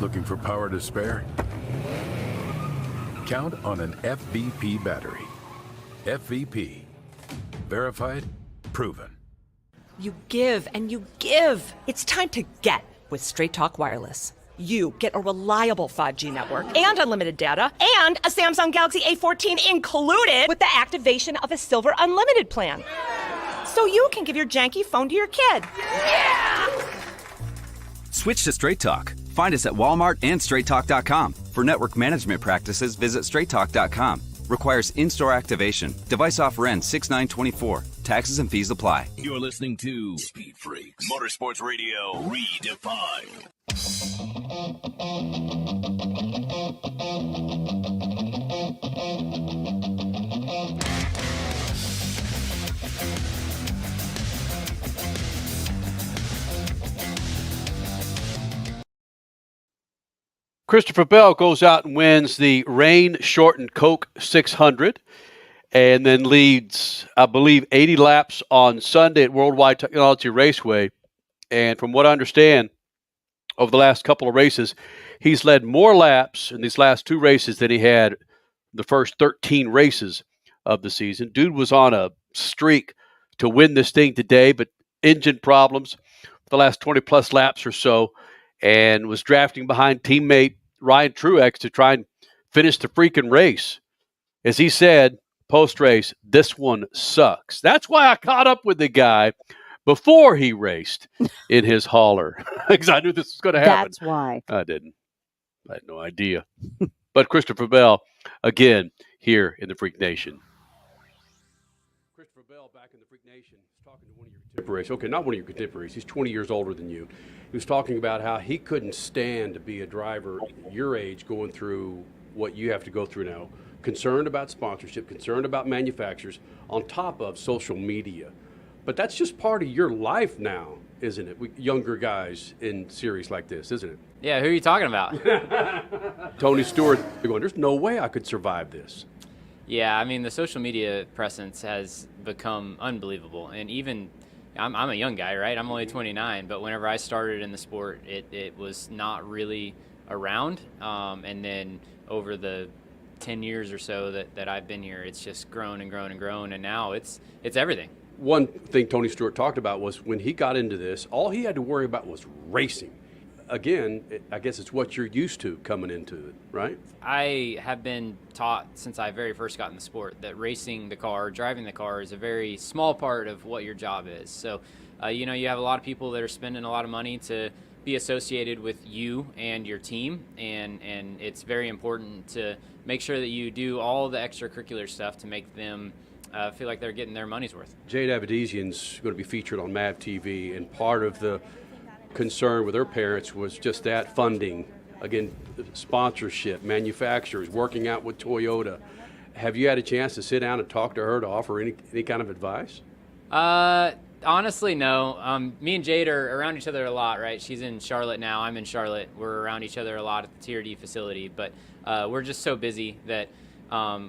Looking for power to spare? Count on an FVP battery. FVP. Verified, proven. You give and you give. It's time to get with Straight Talk Wireless. You get a reliable 5G network and unlimited data and a Samsung Galaxy A14 included with the activation of a Silver Unlimited plan. So you can give your janky phone to your kid. Yeah! Switch to Straight Talk. Find us at Walmart and StraightTalk.com. For network management practices, visit StraightTalk.com. Requires in-store activation. Device offer ends 6/9/24. Taxes and fees apply. You're listening to Speed Freaks, Motorsports Radio redefined. Christopher Bell goes out and wins the rain-shortened Coke 600 and then leads, I believe, 80 laps on Sunday at Worldwide Technology Raceway. And from what I understand, over the last couple of races, he's led more laps in these last 2 races than he had the first 13 races of the season. Dude was on a streak to win this thing today, but engine problems for the last 20-plus laps or so, and was drafting behind teammate Ryan Truex to try and finish the freaking race. As he said, post-race, this one sucks. That's why I caught up with the guy before he raced in his hauler, because I knew this was going to happen. That's why. I didn't. I had no idea. But Christopher Bell, again, here in the Freak Nation. Christopher Bell back in the Freak Nation is talking to one of your contemporaries. Okay, not one of your contemporaries. He's 20 years older than you. He was talking about how he couldn't stand to be a driver your age going through what you have to go through now. Concerned about sponsorship, concerned about manufacturers, on top of social media. But that's just part of your life now, isn't it? Younger guys in series like this, isn't it? Yeah, who are you talking about? Tony Stewart, you're going, there's no way I could survive this. Yeah, I mean, the social media presence has become unbelievable. And even, I'm a young guy, right? I'm only 29, but whenever I started in the sport, it was not really around. And then over the 10 years or so that I've been here, it's just grown and grown and grown, and now it's everything. One thing Tony Stewart talked about was when he got into this, all he had to worry about was racing. Again, I guess it's what you're used to coming into it, right? I have been taught since I very first got in the sport that racing the car, driving the car is a very small part of what your job is. So, you have a lot of people that are spending a lot of money to be associated with you and your team, and it's very important to make sure that you do all the extracurricular stuff to make them feel like they're getting their money's worth. Jade Abedisian's going to be featured on MAV TV, and part of the concern with her parents was just that funding. Again, sponsorship, manufacturers, working out with Toyota. Have you had a chance to sit down and talk to her to offer any kind of advice? Honestly, no. Me and Jade are around each other a lot, right? She's in Charlotte now. I'm in Charlotte. We're around each other a lot at the TRD facility, but we're just so busy that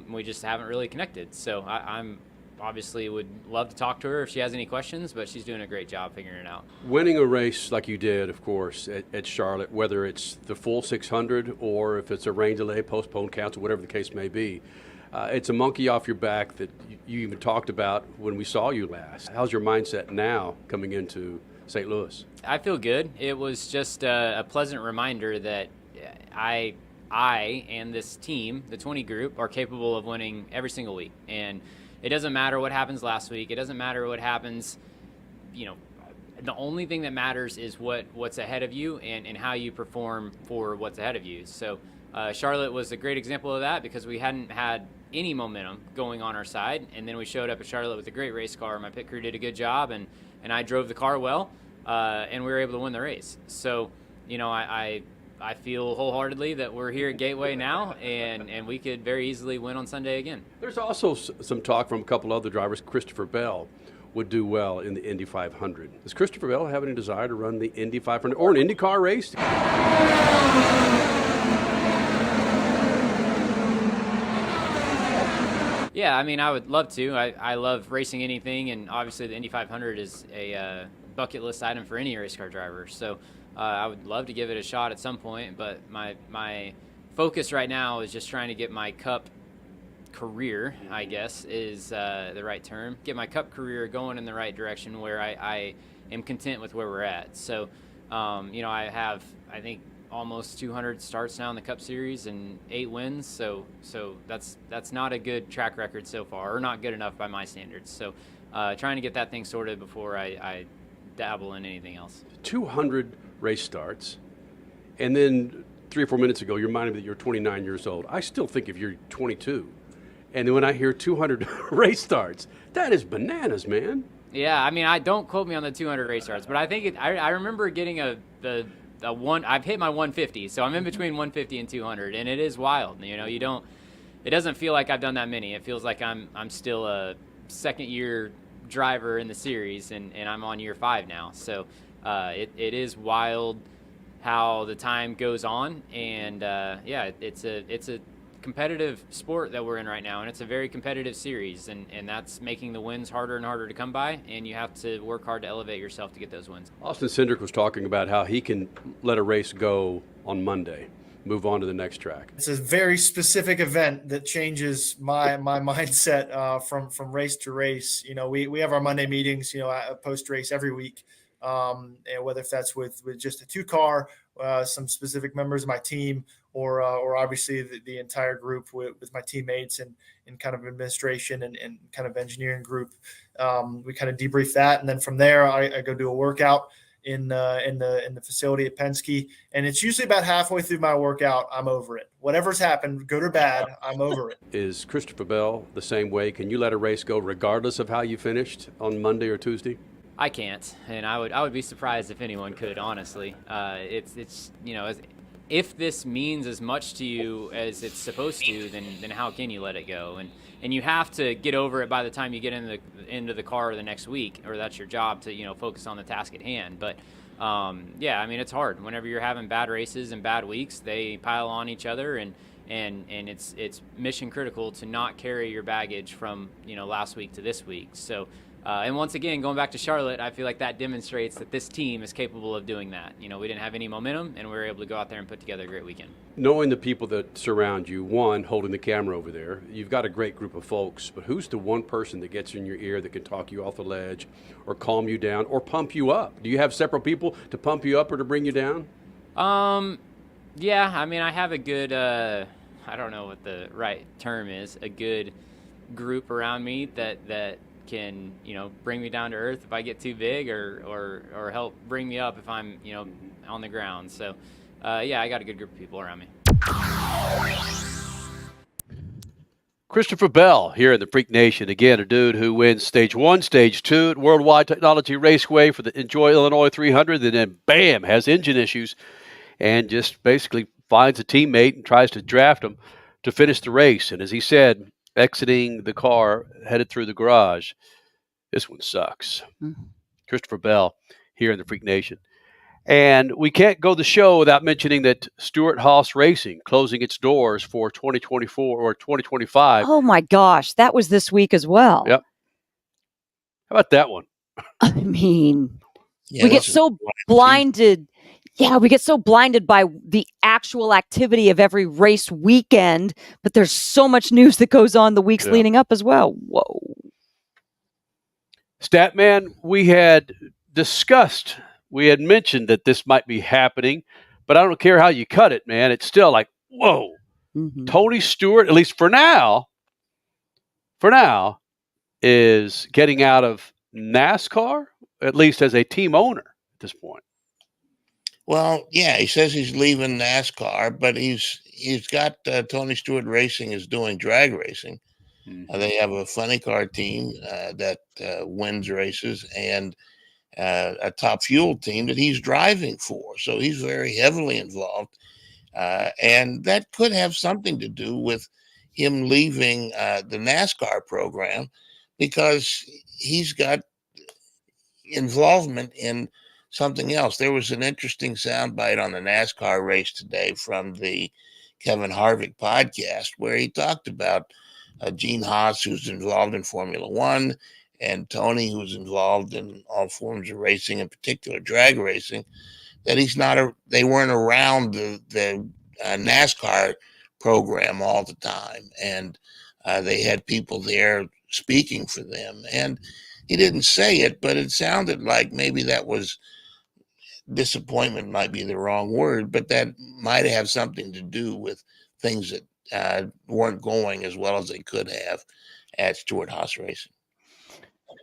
we just haven't really connected. So I'm obviously would love to talk to her if she has any questions, but she's doing a great job figuring it out. Winning a race like you did, of course, at Charlotte, whether it's the full 600 or if it's a rain delay, postponed, cancel, whatever the case may be, it's a monkey off your back that you even talked about when we saw you last. How's your mindset now coming into St. Louis? I feel good. It was just a pleasant reminder that I and this team, the 20 group, are capable of winning every single week. And it doesn't matter what happens last week. It doesn't matter what happens, the only thing that matters is what's ahead of you and how you perform for what's ahead of you. So Charlotte was a great example of that because we hadn't had any momentum going on our side. And then we showed up at Charlotte with a great race car. My pit crew did a good job, and I drove the car well, and we were able to win the race. So, I feel wholeheartedly that we're here at Gateway now, and we could very easily win on Sunday again. There's also some talk from a couple other drivers. Christopher Bell would do well in the Indy 500. Does Christopher Bell have any desire to run the Indy 500 or an IndyCar race? Yeah, I would love to. I love racing anything, and obviously the Indy 500 is a bucket list item for any race car driver. So I would love to give it a shot at some point, but my focus right now is just trying to get my Cup career, I guess is the right term, get my Cup career going in the right direction where I am content with where we're at. So, I have, I think, almost 200 starts now in the Cup Series and 8 wins. So that's not a good track record so far, or not good enough by my standards. So trying to get that thing sorted before I dabble in anything else. 200 race starts, and then 3 or 4 minutes ago, you reminded me that you're 29 years old. I still think if you're 22, and then when I hear 200 race starts, that is bananas, man. Yeah, I don't quote me on the 200 race starts, but I think I remember getting a one. I've hit my 150, so I'm in between 150 and 200, and it is wild. It doesn't feel like I've done that many. It feels like I'm still a second-year driver in the series, and I'm on year 5 now. So it is wild how the time goes on. And yeah, it's a competitive sport that we're in right now, and it's a very competitive series, and that's making the wins harder and harder to come by, and you have to work hard to elevate yourself to get those wins. Austin Cindric was talking about how he can let a race go on Monday, move on to the next track. It's a very specific event that changes my mindset from race to race. You know, we have our Monday meetings, you know, post race every week, and whether if that's with just a 2-car, some specific members of my team, or obviously the entire group with my teammates and kind of administration and kind of engineering group. We kind of debrief that, and then from there I go do a workout in the facility at Penske, and it's usually about halfway through my workout, I'm over it. Whatever's happened, good or bad, I'm over it. Is Christopher Bell the same way? Can you let a race go regardless of how you finished on Monday or Tuesday? I can't, and I would be surprised if anyone could, honestly. It's you know, if this means as much to you as it's supposed to, then how can you let it go? And you have to get over it by the time you get into the car the next week, or that's your job to, you know, focus on the task at hand. But yeah, I mean, it's hard whenever you're having bad races and bad weeks. They pile on each other, and it's mission critical to not carry your baggage from, you know, last week to this week. So. And once again, going back to Charlotte, I feel like that demonstrates that this team is capable of doing that. You know, we didn't have any momentum, and we were able to go out there and put together a great weekend. Knowing the people that surround you, one, holding the camera over there, you've got a great group of folks, but who's the one person that gets in your ear that can talk you off the ledge or calm you down or pump you up? Do you have several people to pump you up or to bring you down? Yeah, I mean, I have a good, I don't know what the right term is, a good group around me that can, you know, bring me down to earth if I get too big, or help bring me up if I'm, you know, on the ground. So yeah, I got a good group of people around me. Christopher Bell here in the Freak Nation. Again, a dude who wins Stage 1, Stage 2 at Worldwide Technology Raceway for the Enjoy Illinois 300, and then, bam, has engine issues and just basically finds a teammate and tries to draft him to finish the race. And as he said, exiting the car, headed through the garage, this one sucks. Christopher Bell here in the Freak Nation. And we can't go the show without mentioning that Stewart-Haas Racing closing its doors for 2024 or 2025. Oh my gosh, that was this week as well. Yep. How about that one? I mean, Yeah, we get so blinded. Yeah, we get so blinded by the actual activity of every race weekend, but there's so much news that goes on the weeks leading up as well. Whoa. Statman, we had mentioned that this might be happening, but I don't care how you cut it, man. It's still like, whoa. Mm-hmm. Tony Stewart, at least for now, is getting out of NASCAR, at least as a team owner at this point. Well, yeah, he says he's leaving NASCAR, but he's got Tony Stewart Racing is doing drag racing. Mm-hmm. They have a funny car team that wins races, and a Top Fuel team that he's driving for. So he's very heavily involved, and that could have something to do with him leaving the NASCAR program, because he's got involvement in something else. There was an interesting soundbite on the NASCAR race today from the Kevin Harvick podcast, where he talked about Gene Haas, who's involved in Formula One, and Tony, who's involved in all forms of racing, in particular drag racing, that they weren't around the NASCAR program all the time. And they had people there speaking for them. And he didn't say it, but it sounded like maybe that was disappointment, might be the wrong word, but that might have something to do with things that weren't going as well as they could have at Stewart-Haas Racing.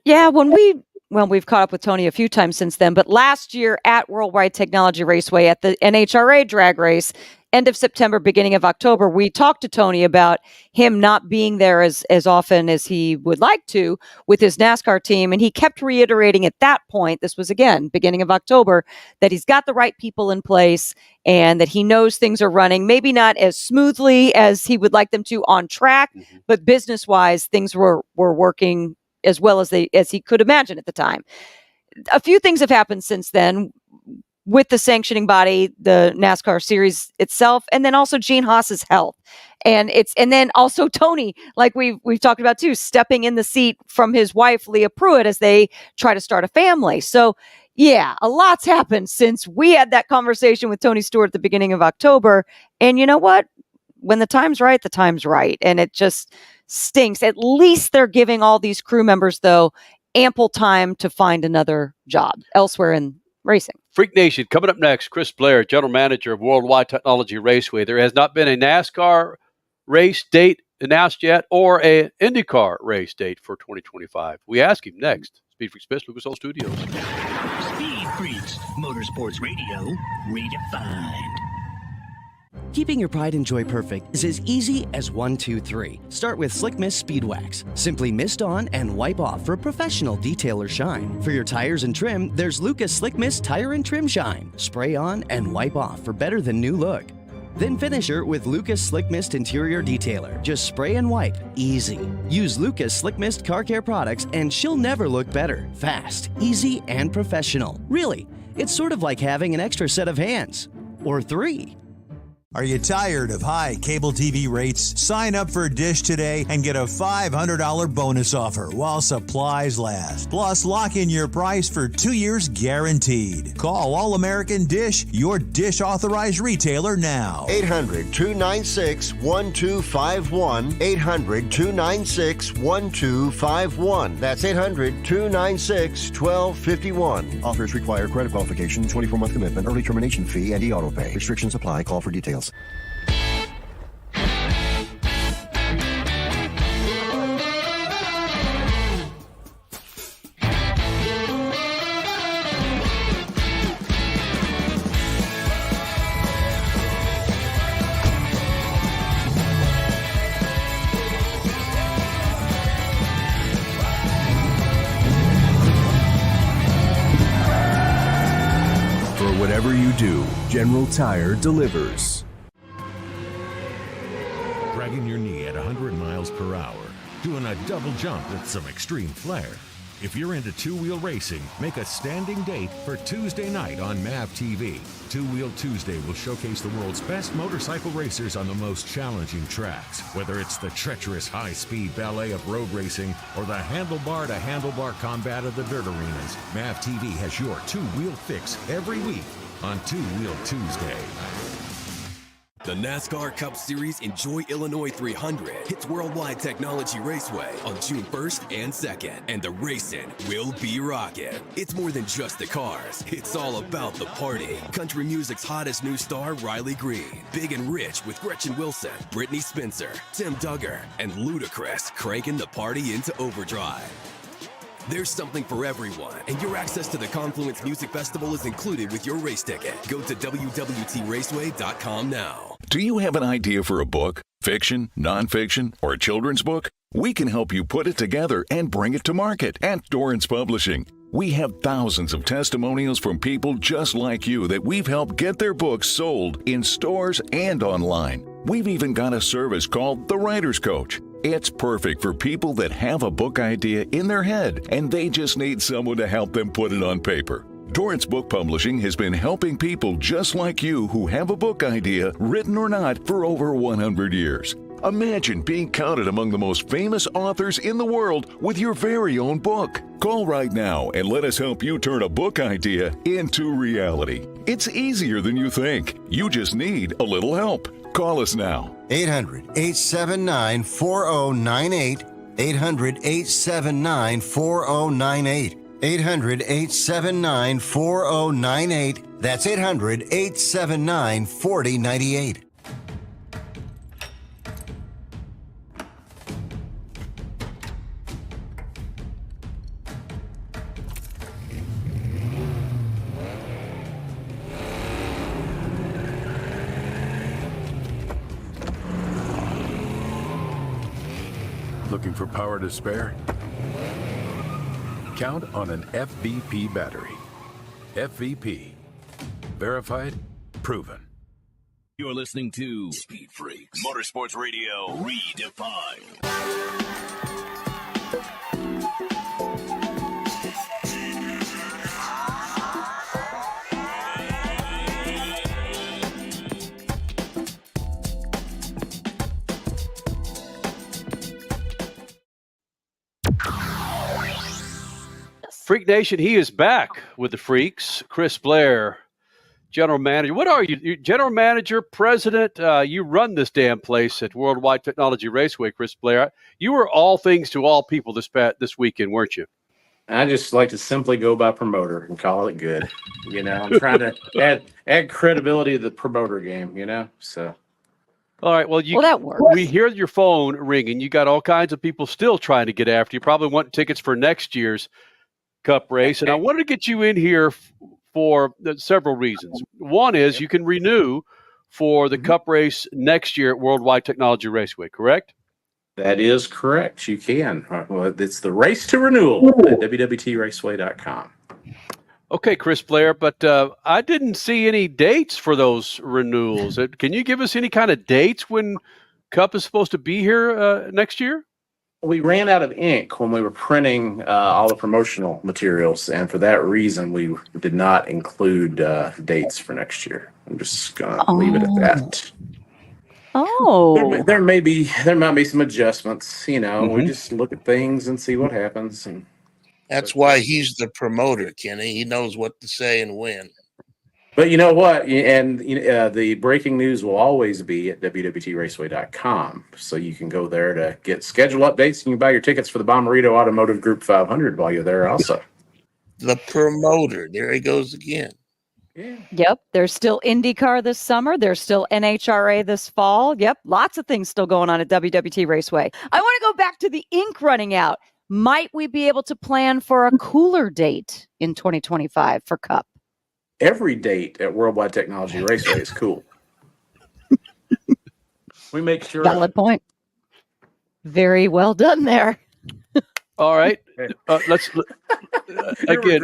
Yeah, we've caught up with Tony a few times since then, but last year at Worldwide Technology Raceway at the NHRA drag race, end of September, beginning of October, we talked to Tony about him not being there as often as he would like to with his NASCAR team. And he kept reiterating at that point, this was again, beginning of October, that he's got the right people in place and that he knows things are running, maybe not as smoothly as he would like them to on track, but business-wise, things were working as well as he could imagine at the time. A few things have happened since then. with the sanctioning body, the NASCAR series itself, and then also Gene Haas's health. And then also Tony, like we've talked about too, stepping in the seat from his wife, Leah Pruitt, as they try to start a family. So yeah, a lot's happened since we had that conversation with Tony Stewart at the beginning of October. And you know what? When the time's right, the time's right. And it just stinks. At least they're giving all these crew members, though, ample time to find another job elsewhere in racing. Freak Nation, coming up next, Chris Blair, General Manager of Worldwide Technology Raceway. There has not been a NASCAR race date announced yet or a IndyCar race date for 2025. We ask him next. Speed Freaks Best, Lucas Oil Studios. Speed Freaks, Motorsports Radio, redefined. Keeping your pride and joy perfect is as easy as 1, 2, 3. Start with Slick Mist Speed Wax. Simply mist on and wipe off for professional detailer shine. For your tires and trim, there's Lucas Slick Mist Tire and Trim Shine. Spray on and wipe off for better than new look. Then finish her with Lucas Slick Mist Interior Detailer. Just spray and wipe. Easy. Use Lucas Slick Mist Car Care products and she'll never look better. Fast, easy, and professional. Really, it's sort of like having an extra set of hands. Or 3. Are you tired of high cable TV rates? Sign up for Dish today and get a $500 bonus offer while supplies last. Plus, lock in your price for 2 years guaranteed. Call All American Dish, your Dish authorized retailer now. 800-296-1251. 800-296-1251. That's 800-296-1251. Offers require credit qualification, 24-month commitment, early termination fee, and e-auto pay. Restrictions apply. Call for details. For whatever you do, General Tire delivers. Dragging your knee at 100 miles per hour, doing a double jump with some extreme flair. If you're into two-wheel racing, make a standing date for Tuesday night on MAV TV. Two-Wheel Tuesday will showcase the world's best motorcycle racers on the most challenging tracks. Whether it's the treacherous high-speed ballet of road racing or the handlebar-to-handlebar combat of the dirt arenas, MAV TV has your two-wheel fix every week on Two-Wheel Tuesday. The NASCAR Cup Series Enjoy Illinois 300 hits Worldwide Technology Raceway on June 1st and 2nd, and the racing will be rocking. It's more than just the cars, it's all about the party. Country music's hottest new star, Riley Green, Big and Rich with Gretchen Wilson, Brittany Spencer, Tim Duggar, and Ludacris cranking the party into overdrive. There's something for everyone, and your access to the Confluence Music Festival is included with your race ticket. Go to WWTRaceway.com now. Do you have an idea for a book? Fiction, nonfiction, or a children's book? We can help you put it together and bring it to market at Dorrance Publishing. We have thousands of testimonials from people just like you that we've helped get their books sold in stores and online. We've even got a service called The Writer's Coach. It's perfect for people that have a book idea in their head and they just need someone to help them put it on paper. Dorrance Book Publishing has been helping people just like you who have a book idea, written or not, for over 100 years. Imagine being counted among the most famous authors in the world with your very own book. Call right now and let us help you turn a book idea into reality. It's easier than you think. You just need a little help. Call us now. 800-879-4098. 800-879-4098. 800-879-4098. That's 800-879-4098. Looking for power to spare? Count on an FVP battery. FVP. Verified, proven. You're listening to Speed Freaks, Motorsports Radio redefined. Freak Nation, he is back with the Freaks. Chris Blair, general manager. What are you? You're general manager, president? You run this damn place at Worldwide Technology Raceway, Chris Blair. You were all things to all people this weekend, weren't you? I just like to simply go by promoter and call it good. You know, I'm trying to add credibility to the promoter game, you know, so. All right. Well, that works. We hear your phone ringing. You got all kinds of people still trying to get after you. Probably want tickets for next year's Cup race. And I wanted to get you in here for several reasons. One is you can renew for the Cup race next year at Worldwide Technology Raceway, correct? That is correct. You can. Well, it's the race to renewal at WWTRaceway.com. Okay, Chris Blair, but I didn't see any dates for those renewals. Can you give us any kind of dates when Cup is supposed to be here next year? We ran out of ink when we were printing all the promotional materials, and for that reason, we did not include dates for next year. I'm just going to leave it at that. Oh, there might be some adjustments. You know, we just look at things and see what happens. And that's why he's the promoter, Kenny. He knows what to say and when. But you know what? And the breaking news will always be at WWTRaceway.com. So you can go there to get schedule updates. You can buy your tickets for the Bommarito Automotive Group 500 while you're there also. The promoter. There he goes again. Yeah. Yep. There's still IndyCar this summer. There's still NHRA this fall. Yep. Lots of things still going on at WWT Raceway. I want to go back to the ink running out. Might we be able to plan for a cooler date in 2025 for Cup? Every date at Worldwide Technology Raceway is cool. We make sure. Valid point. Very well done there. All right. Let's again.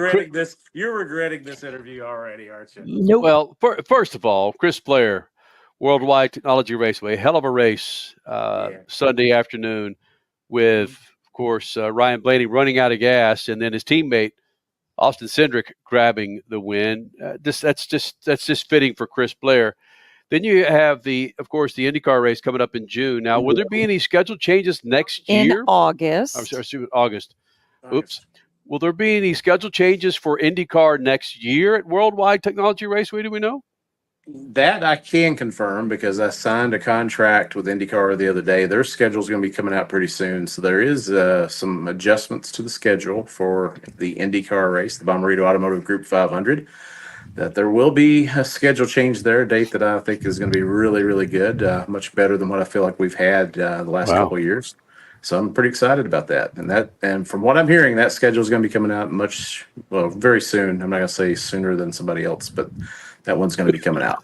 You're regretting this interview already, aren't you? Nope. Well, first of all, Chris Blair, Worldwide Technology Raceway, hell of a race Sunday afternoon with, of course, Ryan Blaney running out of gas, and then his teammate Austin Cindric grabbing the win. That's just fitting for Chris Blair. Then you have of course, the IndyCar race coming up in June. Now, will there be any schedule changes next year? In August. I'm sorry, August. Oops. Will there be any schedule changes for IndyCar next year at Worldwide Technology Raceway? Do we know? That I can confirm because I signed a contract with IndyCar the other day. Their schedule is going to be coming out pretty soon. So there is some adjustments to the schedule for the IndyCar race, the Bommarito Automotive Group 500. That there will be a schedule change there, a date that I think is going to be really, really good, much better than what I feel like we've had the last couple of years. So I'm pretty excited about that. And from what I'm hearing, that schedule is going to be coming out very soon. I'm not going to say sooner than somebody else, but that one's going to be coming out.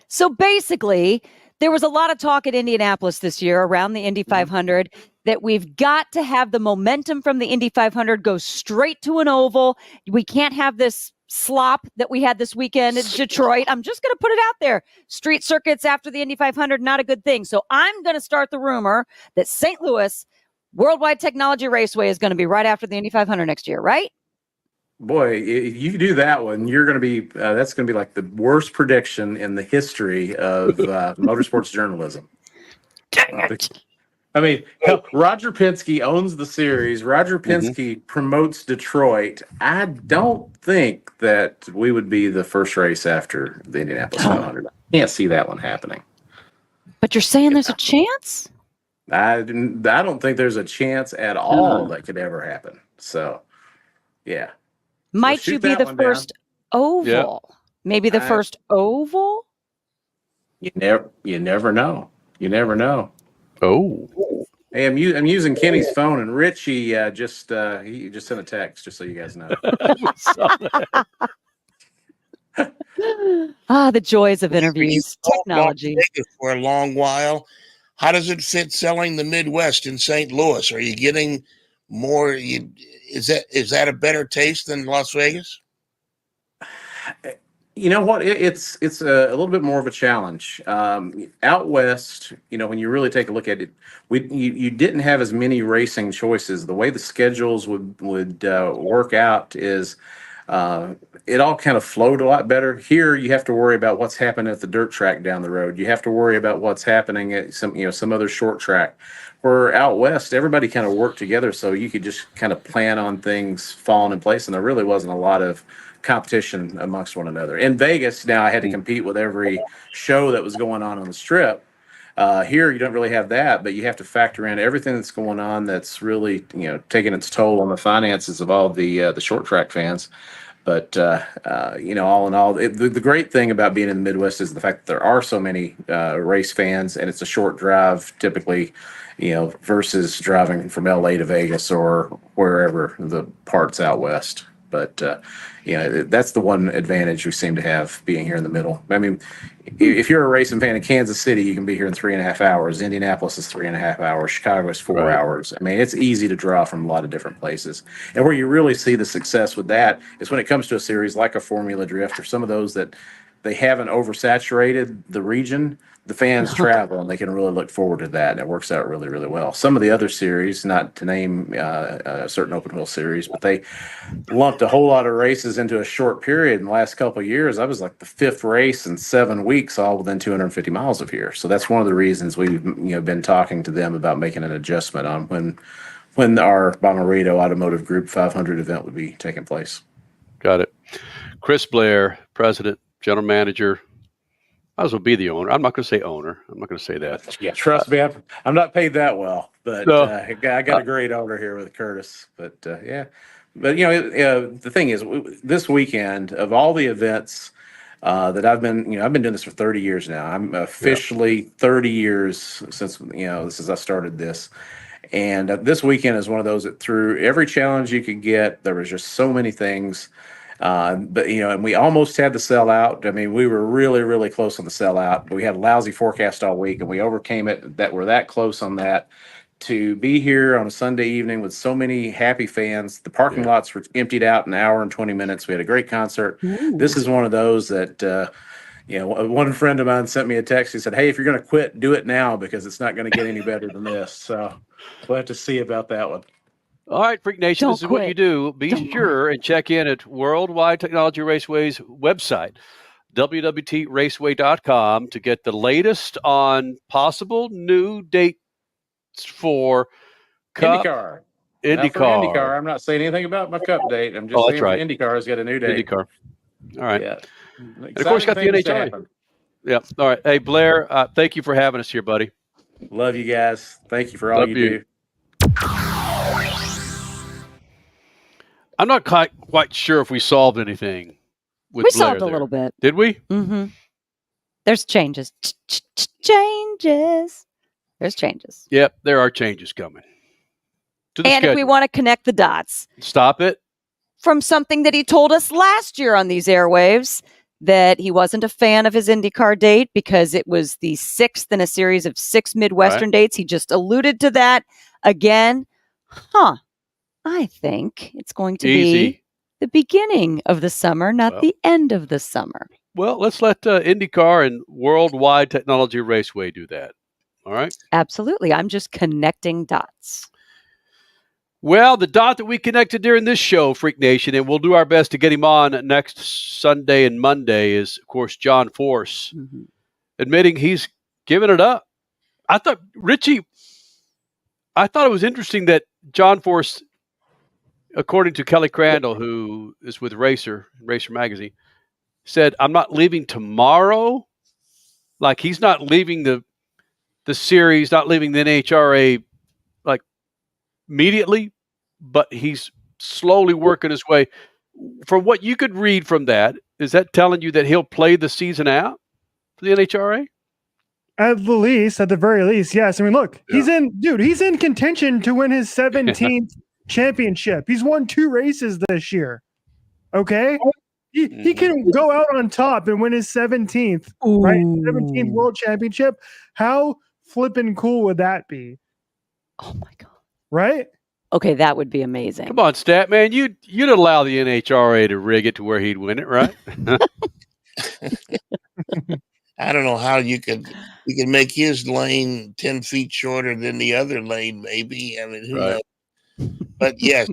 So basically, there was a lot of talk at Indianapolis this year around the Indy 500 that we've got to have the momentum from the Indy 500 go straight to an oval. We can't have this slop that we had this weekend at Detroit. I'm just going to put it out there. Street circuits after the Indy 500, not a good thing. So I'm going to start the rumor that St. Louis Worldwide Technology Raceway is going to be right after the Indy 500 next year, right? Boy, you do that one, you're going to be, that's going to be like the worst prediction in the history of motorsports journalism. Dang it. I mean, Roger Penske owns the series. Roger Penske promotes Detroit. I don't think that we would be the first race after the Indianapolis 500. I can't see that one happening. But you're saying there's a chance? I don't think there's a chance at all that could ever happen. So, yeah. Might you be the first oval? Yeah. Maybe the first oval? You never know. You never know. Oh. Hey, I'm using Kenny's phone, and Richie he just sent a text, just so you guys know. The joys of interviews, technology. For a long while. How does it fit selling the Midwest in St. Louis? Are you getting more? Is that a better taste than Las Vegas? You know what? It's a little bit more of a challenge. Out west, when you really take a look at it, you didn't have as many racing choices. The way the schedules would work out is it all kind of flowed a lot better. Here, you have to worry about what's happening at the dirt track down the road. You have to worry about what's happening at some other short track. Where out west, everybody kind of worked together, so you could just kind of plan on things falling in place, and there really wasn't a lot of competition amongst one another. In Vegas, now I had to compete with every show that was going on the strip. Here, you don't really have that, but you have to factor in everything that's going on that's really, taking its toll on the finances of all the short track fans. But, all in all, the great thing about being in the Midwest is the fact that there are so many race fans, and it's a short drive typically, versus driving from LA to Vegas or wherever the parts out west. But, that's the one advantage we seem to have being here in the middle. I mean, if you're a racing fan in Kansas City, you can be here in 3.5 hours. Indianapolis is 3.5 hours. Chicago is 4 hours. I mean, it's easy to draw from a lot of different places. And where you really see the success with that is when it comes to a series like a Formula Drift or some of those that they haven't oversaturated the region, the fans travel and they can really look forward to that. And it works out really, really well. Some of the other series, not to name a certain open wheel series, but they lumped a whole lot of races into a short period. In the last couple of years, I was like the 5th race in 7 weeks, all within 250 miles of here. So that's one of the reasons we've been talking to them about making an adjustment on when our Bomarito Automotive Group 500 event would be taking place. Got it. Chris Blair, president, general manager. Might as well be the owner. I'm not going to say owner. I'm not going to say that. Yeah, trust me, I'm not paid that well, but No. I got a great owner here with Curtis. But yeah, but the thing is, this weekend of all the events that I've been doing this for 30 years now. I'm officially 30 years since I started this. And this weekend is one of those that through every challenge you could get, there was just so many things. But and we almost had the sellout. I mean, we were really, really close on the sellout. But we had a lousy forecast all week, and we overcame it. That we're that close on that. To be here on a Sunday evening with so many happy fans, the parking lots were emptied out in an hour and 20 minutes. We had a great concert. Ooh. This is one of those that. One friend of mine sent me a text. He said, "Hey, if you're going to quit, do it now because it's not going to get any better than this." So we'll have to see about that one. All right, Freak Nation, Don't this is what quit. you do. Be sure and check in at Worldwide Technology Raceway's website, WWTRaceway.com, to get the latest on possible new dates for Cup. IndyCar. Now for IndyCar, I'm not saying anything about my Cup date. I'm just saying IndyCar has got a new date. IndyCar. All right. Yeah. And of course, got the NHRA. Yeah. All right. Hey, Blair, thank you for having us here, buddy. Love you guys. Thank you for all you do. I'm not quite sure if we solved anything with We Blair solved a there. little bit. Did we? Mm-hmm. There's changes. Changes. There's changes. Yep, there are changes coming. To the And if we schedule. want to connect the dots Stop it. from something that he told us last year on these airwaves, that he wasn't a fan of his IndyCar date because it was the 6th in a series of 6 Midwestern dates. He just alluded to that again. I think it's going to be the beginning of the summer, not the end of the summer. Well, let's let IndyCar and Worldwide Technology Raceway do that. All right? Absolutely. I'm just connecting dots. Well, the dot that we connected during this show, Freak Nation, and we'll do our best to get him on next Sunday and Monday, is, of course, John Force, admitting he's given it up. I thought it was interesting that John Force, according to Kelly Crandall, who is with Racer Magazine, said, "I'm not leaving tomorrow." Like, he's not leaving the series, not leaving the NHRA like immediately, but he's slowly working his way. From what you could read from that, is that telling you that he'll play the season out for the NHRA? At the very least, yes. I mean, look, he's in contention to win his 17th championship. He's won 2 races this year. Okay? He can go out on top and win his 17th, right? 17th World Championship. How flippin' cool would that be? Oh my God. Right? Okay, that would be amazing. Come on, Stat Man. You'd allow the NHRA to rig it to where he'd win it, right? I don't know how you could make his lane 10 feet shorter than the other lane, maybe. I mean, who knows? But yes,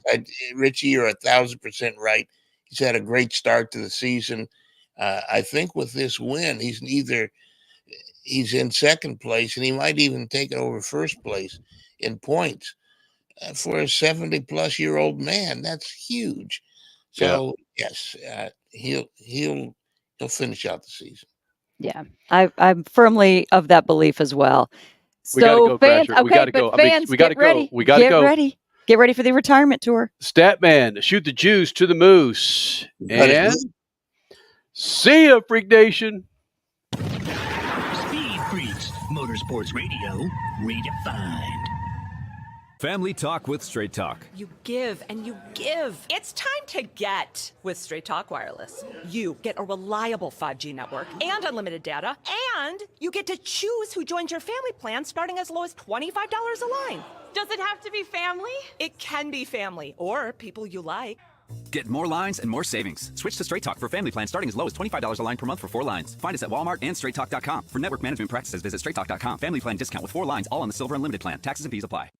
Richie, you're 1,000% right. He's had a great start to the season. I think with this win, he's in second place, and he might even take it over first place in points. For a 70-plus-year-old man, that's huge. So yes, he'll finish out the season. Yeah, I'm firmly of that belief as well. We gotta go, fans, Crasher. We gotta go. fans, we gotta get ready. go. We gotta get go. ready. Get ready for the retirement tour. Statman, shoot the juice to the moose. And see ya, Freak Nation. Speed Freaks, Motorsports Radio, redefined. Family Talk with Straight Talk. You give and you give. It's time to get with Straight Talk Wireless. You get a reliable 5G network and unlimited data, and you get to choose who joins your family plan starting as low as $25 a line. Does it have to be family? It can be family or people you like. Get more lines and more savings. Switch to Straight Talk for family plans starting as low as $25 a line per month for 4 lines. Find us at Walmart and StraightTalk.com. For network management practices, visit StraightTalk.com. Family plan discount with 4 lines, all on the Silver Unlimited plan. Taxes and fees apply.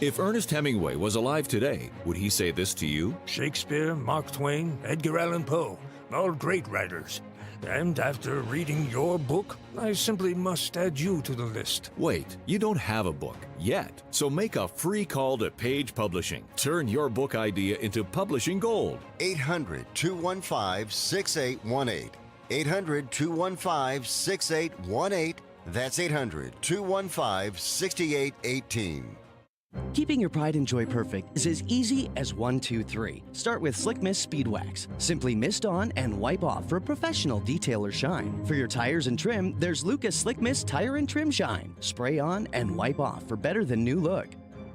If Ernest Hemingway was alive today, would he say this to you? Shakespeare, Mark Twain, Edgar Allan Poe, all great writers. And after reading your book, I simply must add you to the list. Wait, you don't have a book yet. So make a free call to Page Publishing. Turn your book idea into publishing gold. 800-215-6818. 800-215-6818. That's 800-215-6818. Keeping your pride and joy perfect is as easy as 1, 2, 3. Start with Slick Mist Speed Wax. Simply mist on and wipe off for a professional detailer shine. For your tires and trim, there's Lucas Slick Mist Tire and Trim Shine. Spray on and wipe off for better than new look.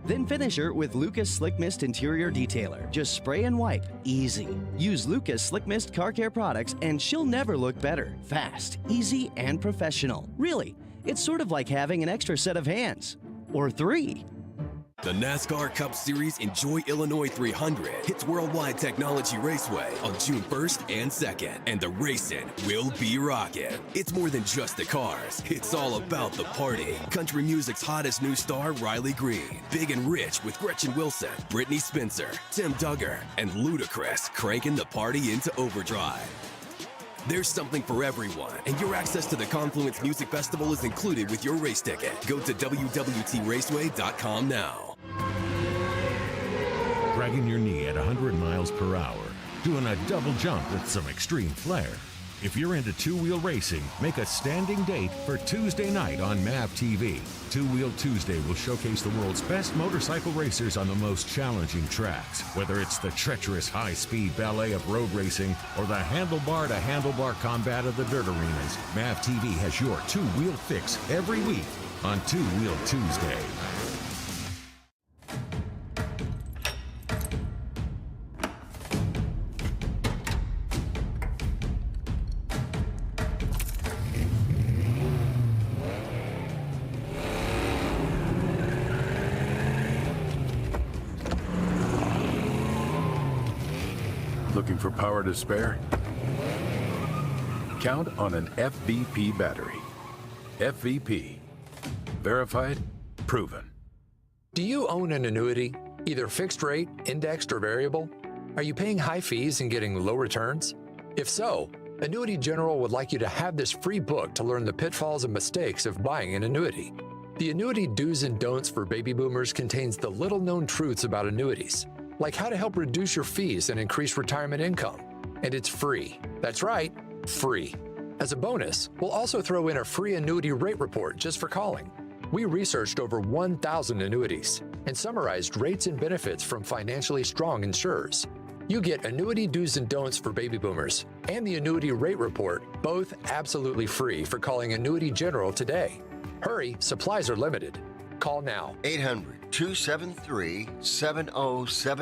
Then finish her with Lucas Slick Mist Interior Detailer. Just spray and wipe. Easy. Use Lucas Slick Mist Car Care products and she'll never look better. Fast, easy, and professional. Really, it's sort of like having an extra set of hands. Or 3. The NASCAR Cup Series Enjoy Illinois 300 hits Worldwide Technology Raceway on June 1st and 2nd, and the racing will be rocking. It's more than just the cars, it's all about the party. Country music's hottest new star, Riley Green, Big and Rich with Gretchen Wilson, Brittany Spencer, Tim Duggar, and Ludacris cranking the party into overdrive. There's something for everyone, and your access to the Confluence Music Festival is included with your race ticket. Go to WWTRaceway.com now. Dragging your knee at 100 miles per hour, doing a double jump with some extreme flair. If you're into two-wheel racing, make a standing date for Tuesday night on MAV TV. Two-Wheel Tuesday will showcase the world's best motorcycle racers on the most challenging tracks. Whether it's the treacherous high-speed ballet of road racing or the handlebar-to-handlebar combat of the dirt arenas, MAV TV has your two-wheel fix every week on Two-Wheel Tuesday. Looking for power to spare? Count on an FVP battery. FVP. Verified, proven. Do you own an annuity, either fixed rate, indexed, or variable? Are you paying high fees and getting low returns? If so, Annuity General would like you to have this free book to learn the pitfalls and mistakes of buying an annuity. The Annuity Do's and Don'ts for Baby Boomers contains the little-known truths about annuities, like how to help reduce your fees and increase retirement income. And it's free. That's right, free. As a bonus, we'll also throw in a free annuity rate report just for calling. We researched over 1,000 annuities and summarized rates and benefits from financially strong insurers. You get Annuity Do's and Don'ts for Baby Boomers and the Annuity Rate Report, both absolutely free for calling Annuity General today. Hurry, supplies are limited. Call now. 800-273-7070.